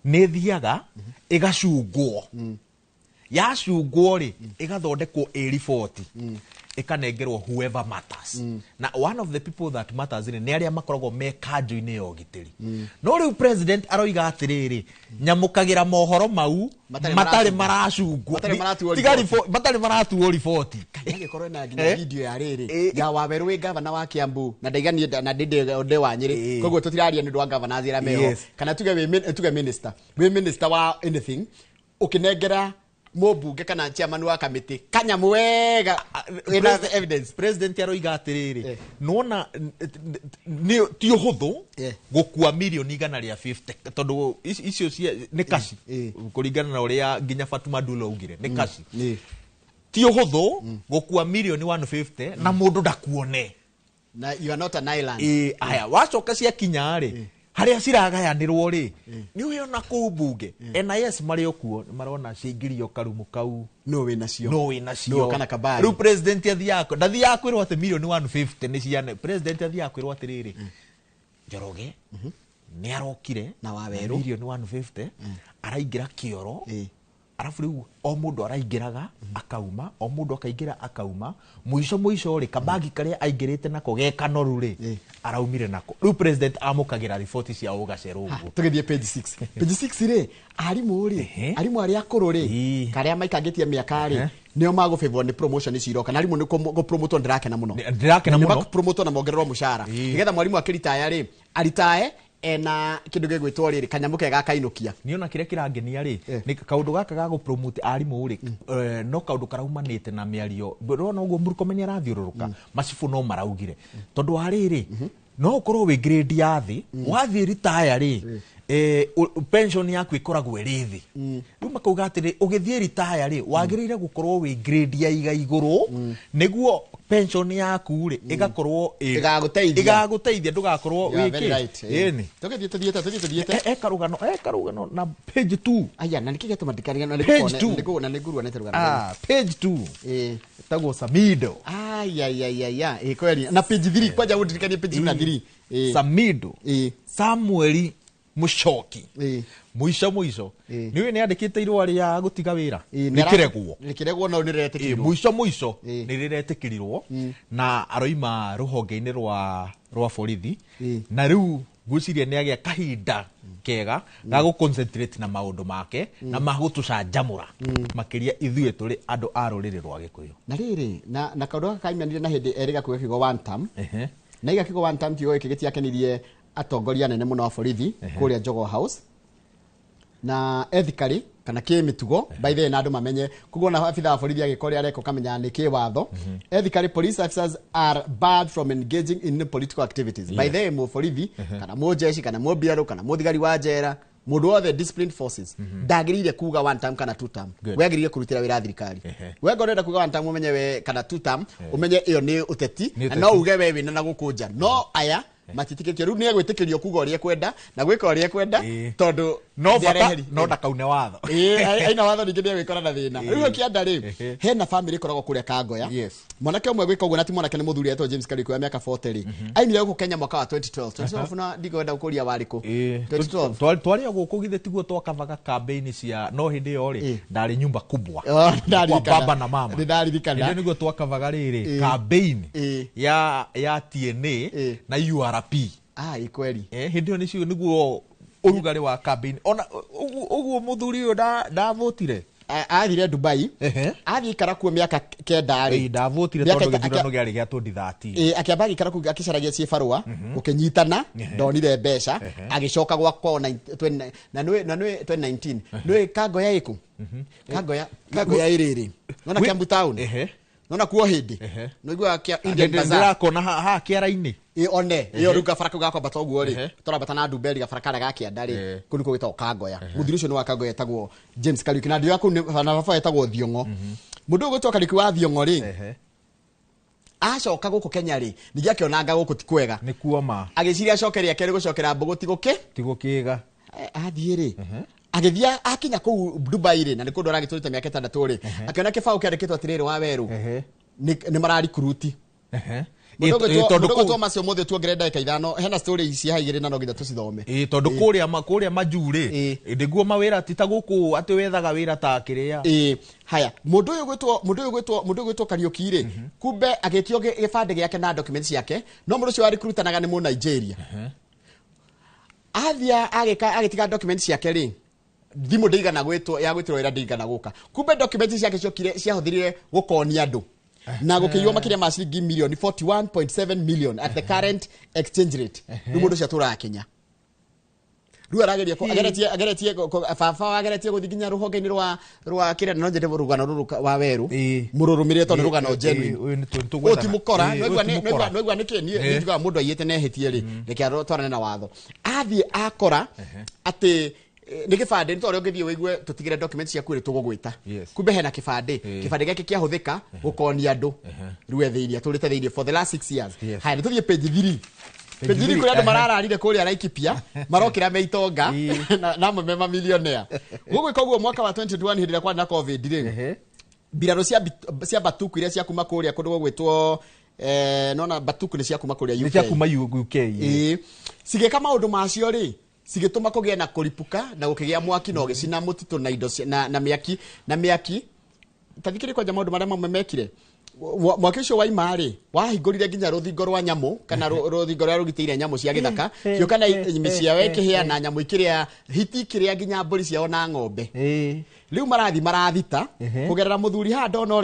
ni thiaga igacungwo yacungwo ri igathondekwo a report ikanengerwo whoever matters na one of the people that matters ni aria makoragwo me kanjo-ini ya ugitiri no riu president aroiga atiriri nyamukagira mohoro mau matari maracungwo matari maratuo report kanyage korwe na nginya video ya riri ya Waweru we governor wa Kiambu na ndaigani na ndinde wa Nyeri koguo tutiraria ni ndwa governor azira meho kana tuge minister wa anything ukinengera mobunge kana chairman wa committee kanya mwega evidence president aroiga atiriri nona ni ti huthu gukua milioni igana ria 50 tondu icio ni kashi kuringana na uria nginya Fatuma Dulo ugire ni kashi ti huthu gukua milioni 150 na mundu ndakuone na you are not an island aya wacoka cia kinya ri haria ciragayanirwo ri ni uyo na ku bunge NIS mari okuo marona cingirio karumu kau no we nacio no kana kabari ru president athiako ndathia kwirwo ati milioni 150 ni ciane president athia kwirwo atiriri Njoroge ni arokire na Waweru milioni 150 araingira kioro arabu riu o mundu araingiraga akauma o mundu akaingira akauma muico ri kabagi karia aingirite nako gekanoru ri araumire nako riu president amukagira riboti cia ugacero uguo tugithie page 6 page 6 ri arimu aria akuru ri karia maikangitie miaka ri nio magufavor ni promotion ciroka na arimu ni go promote ndirakena muno promote na mongererwo mushara nigetha mwarimu akiritaya ri aritae ena kindu gegwitwo riri kanyamu kega kainukia niona kiria kirangenia ri ni kaundu gaka ga go promote arimu ri no kaundu karaumanite na miario rona uguo murukomenya rathiururuka macibu no maraugire tondu hariri no ukorwo wi grade ya thi wathi retire ri pension yaku ikoragwo iri thi riu makauga atiri ugithie retire ri wagirire gukorwo wi grade ya iguru niguo pension yaku ri igakorwo igaguteithia ndugakorwo wiki ini tugithiete ekarugano na page 2 aya na nikigete madikariga na nigurwa nete rugano page 2 tago Samido aya kweli na page 3 kwaja udikanie page 3 Samido Samuel Mushoki muico niwe ni andikite irwa ria gutiga wira nikiregwo no niretekirirwo muico niriretekirirwo na aroima ruhonge-ini rwa borithi na riu guciria ni agia kahinda kega ga go concentrate na maundu make na magutucanjamura makiria ithuĩ tũrĩ andũ a rũrĩrĩ rwa Gĩkũyũ na rĩrĩ na kaundu gaka kaimanire na hĩndĩ erĩ gakuga kigo one term na iga kigo one term kigo gĩkĩ gĩtiakenirie atongoria nene muno wa borithi kuria Jogo House na ethically kana kimitugo by the way na andu mamenye kugo na afitha wa borithi agikoria areko kamenya ni kiwatho ethically police officers are barred from engaging in political activities by the way mu borithi kana mu jeshi kana mu biaro kana mu thigari wa jera mundu othe disciplined forces ndagirire kuga one time kana two time wegirire kurutira wira thirikari wegorenda kuga one time umenye we kana two time umenye iyo ni uteti no uge we wina na gukunja no aya matitikirio riu ni egwitikirio kuga uria kwenda na gwika uria kwenda tondu no bata no ndakaune watho aina watho ningi ni gwikora na thina riu kianda ri hena family koragwo kuria Kangoya mwanake umwe gwika uguo na ti mwanake ni muthuri etwo James Kariku ya miaka 40 ri ainire guku Kenya mwaka wa 2012 na ndigwenda gukuria wariku 2012 twari guku githe tiguo twakavaga campaign cia no hindi yo ri ndari nyumba kubwa kwa baba na mama ndaririkana ndio niguo twakavaga riri campaign ya TNA na URP ikweli hindi yo nicio niguo urugari wa campaign ona uguo muthuri uyu ndavotire athire Dubai athi kara kuo miaka kenda ri ndavotire tondu githurano giari gia 2013 akiamba gikara ku akicaragia cie barua ukinyitana ndonire mbeca agicoka gwakwa na 2019 nwe Kangoya iku Kangoya iriri nona Kiambu town nona kuo hindi nigua kia Indian Bazaar ndirakona ha kiara-ini one iyo ruga faraka gakwa batoguo ri torabata na Dubai ga faraka gakianda ri kuri ko gitwa Kangoya muthiri ucio ni wa Kangoya etagwo James Kariuki na ndio yako na baba etagwo Thiongo mundu gutwa Kariuki wa Thiongo ri acoka guku Kenya ri nigi akionanga guku ti kwega ni kuoma agiciria acokeria keri gucokera mbugu tigukiga athie ri agithia akinya ku Dubai ri na nikundu aragiturite miaka 6 ri akiona kibao kiandikitwo atiriri wa weru ni marari kuruti tondu ko macio mothe tuongerera ndagika 5 hena story ici haigire na no nginya tucithome tondu kuria majure ndiguo mawira ti ta guku ati wethaga wira ta kiria haya mundu uyu gwitwo Kariuki ri kumbe agitio gibande giake na documents yake no mundu ucio wa recruitanaga ni mu Nigeria athia agitiga documents yake ri thimu ndigana gwitwo ya gwitwo ira ndigana guka kumbe documents yake ciokire ciahuthirire gukonia andu na gukiyo makiria ma ciringi milioni 41.7 million at the current exchange rate ni mundu cia tura Kenya riu ageretie baba ageretie guthiginya ruhonge-ini rwa kiria no njete rugano ruru wa weru mururumire tondu rugano genuine utimukora noigwa niki ni njuga mundu ayete na ehitie ri reke twarane na watho athie akora ati ni kibande nitore ngithie wigue tutigire documents cia kwire tugugwita kumbe hena kibande gake kiahuthika gukonia andu riu ethiria turite thiirie for the last 6 years haya tuthie page 3 page 3 kuri andu marararire kuria Laikipia marokira meitonga na mema millionaire gugwika uguo mwaka wa 2021 hindira kwa na covid ri biraro cia batuku iria cia kuma kuria kundu gwitwo nona batuku ni cia kuma kuria UK cia kuma UK sigeka maundu macio ri cigituma kugia na kuripuka na gukigia mwaki no gicina mutitu na indo na miaki tathikiri kwa jamaa maria mamekire mwaki ucio wa imari wahingurire nginya ruthingo rwa nyamu kana ruthingo rwa rugitire nyamu cia githaka cio kana misia weke hia na nyamu ikiria hiti kiria nginya mburi ciao na ng'ombe riu marathita kugerera muthuri ha ndona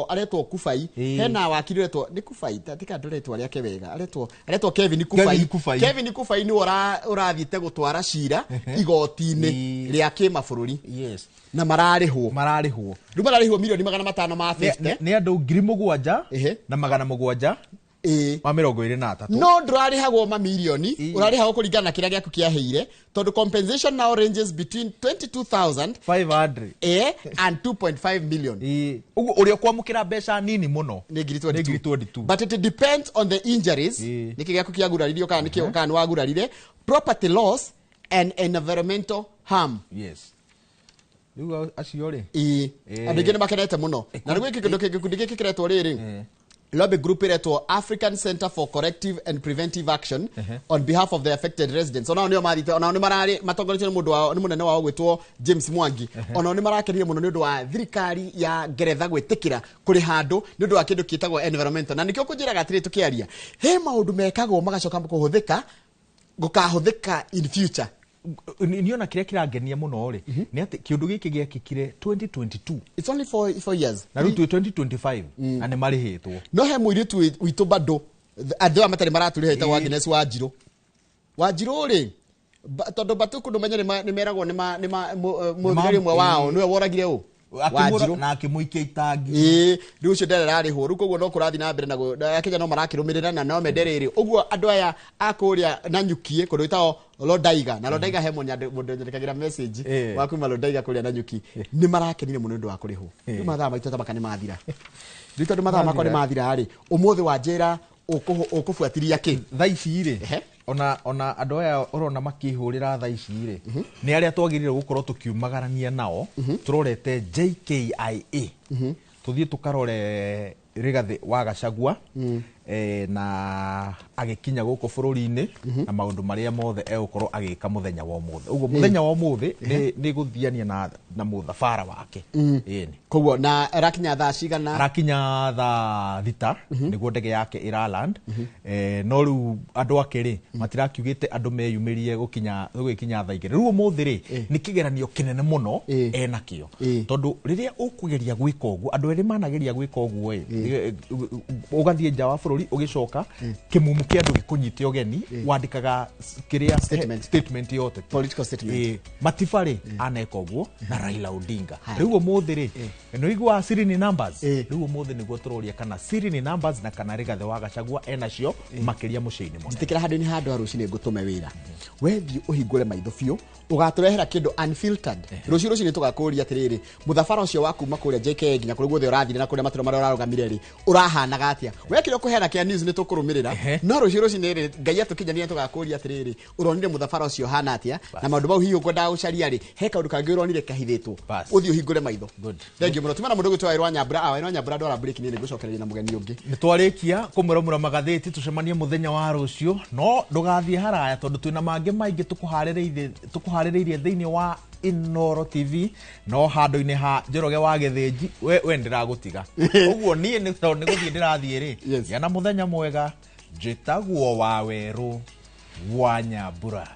aretwo Kubai hena wakiri aretwo ni Kubai tatika ndoretwo aria ke wega aretwo Kevin Kubai ni urathite gutwara cira igoti-ini ria kimabũrũri na mararihwo riu mararihwo milioni 500 ma feste ni andu 7,000 na 700 wa 23 no ndurarihagwo mamilioni urarihagwo kuringana na kiria giaku kiaheire tondu compensation now ranges between 22,500 and 2.5 million ugu uria kwamukira mbeca nini muno ni ngiri 22 but it depends on the injuries niki giaku kiaguraririo kana niki kana wagurarire property loss and environmental harm riu acio ri andu ingĩ nĩ makenete muno na rĩu gĩkundi gĩkĩ kĩretwo rĩrĩ lobby group iretwo African Center for Corrective and Preventive Action on behalf of the affected residents onao nĩo mathite onao nĩ mararĩ matongoretio nĩ mũndũ wao nĩ mũnene wao gwĩtwo James Mwangi onao nĩ marakenire mũno nĩ ũndũ wa thirikari ya Ngeretha gwĩtĩkĩra kũrĩ handũ nĩ ũndũ wa kĩndũ kĩtagwo environmental na nĩkĩo kũnjĩraga atĩrĩ tũkĩaria he maũndũ mekagwo magacoka kũhũthĩka gũkahũthĩka in future niona kiria kirangenia muno ri ni ati kiundu giki giakikire 2022 it's only 4 years na rutu 2025 ane marihitwo no he muiritu witu bado andu amatari maraturihe ita wa Agnes Wanjiru ri tondu batuku ndumenye ni meragwo ni muthigari mwe wao niwe woragire u Wanjiru na akimuikia itangi riu cio nderararihwo riu koguo no kurathi na mbere na Akenya no marakirumirira na no menderere uguo andu aya akuria na nyukie kundu itao Lodaiga na Lodaiga he mundu ndikagira message wa kuma Lodaiga kuria na nyuki ni marakenire muno ndu wa kurihwo riu mathaa maitũ tabaka mathira riu tondu mathaa makwa ni mathira ri umuthi wa njira ukufuatiria ki thaa ici ri ona andu aya urona makihurira thaa ici ri ni aria twagirire gukorwo tukiumagarania nao turorete JKIA tuthie tukarore Rigathi wa Gachagua na agikinya guko bururi-ini na maundu maria mothe egukorwo agika muthenya wa umuthi uguo muthenya wa umuthi ni guthiania na muthafara wake koguo na arakinya thaa cigana arakinya thaa thita niguo ndege yake iraland no riu andu akiri matirakiugite andu meyumirie gukinya thaa igiri riu umuthi ri ni kigeranio kinene muno enakio tondu riria ukugeria gwika uguo andu eri manageria gwika uguo ugathie nja wa bururi ugicoka kimumu kia andu gikunyite ogeni wandikaga kiria statement yote political statement matifari aneka uguo na Raila Odinga riu umuthi ri no igwa serial numbers riu umuthi niguo turoria kana serial numbers na kana Rigathi wa Gachagua enacio makiria muciini mo nditikira handu ni handu arucini ngutume wira wethi uhingure maitho biu ugaturehera kindu unfiltered rucini tugakuria atiriri muthafara ucio waku makuria JK nginya kuri guothe urathire na kuria matiro maria urarugamire ri urahana gatia wekire kuhera kia news ni tukurumirira no rucini ri ngai atukinyania tugakuria atiriri uronire muthafara ucio hana atia na maundu mau hiyo kwenda ucaria ri he kaundu kangi uronire kahithitwo uthio hingure maitho thank you muno tumana mundu gwitwa Irwa Nyambura ndora break ni gucokereria na mugeni ungi ni twarikia Kũmuramura Magathĩti tucemanie muthenya wa rucio no ndugathie haraya tondu twina mangi maingi tukuhaririirie thiini wa Inoro TV no handu-ini ha Njoroge wa Gĩthĩnji we ndiragutiga uguo nie ni guthie ndirathie ri yana muthenya mwega njitagwo wa Weru wa Nyambura.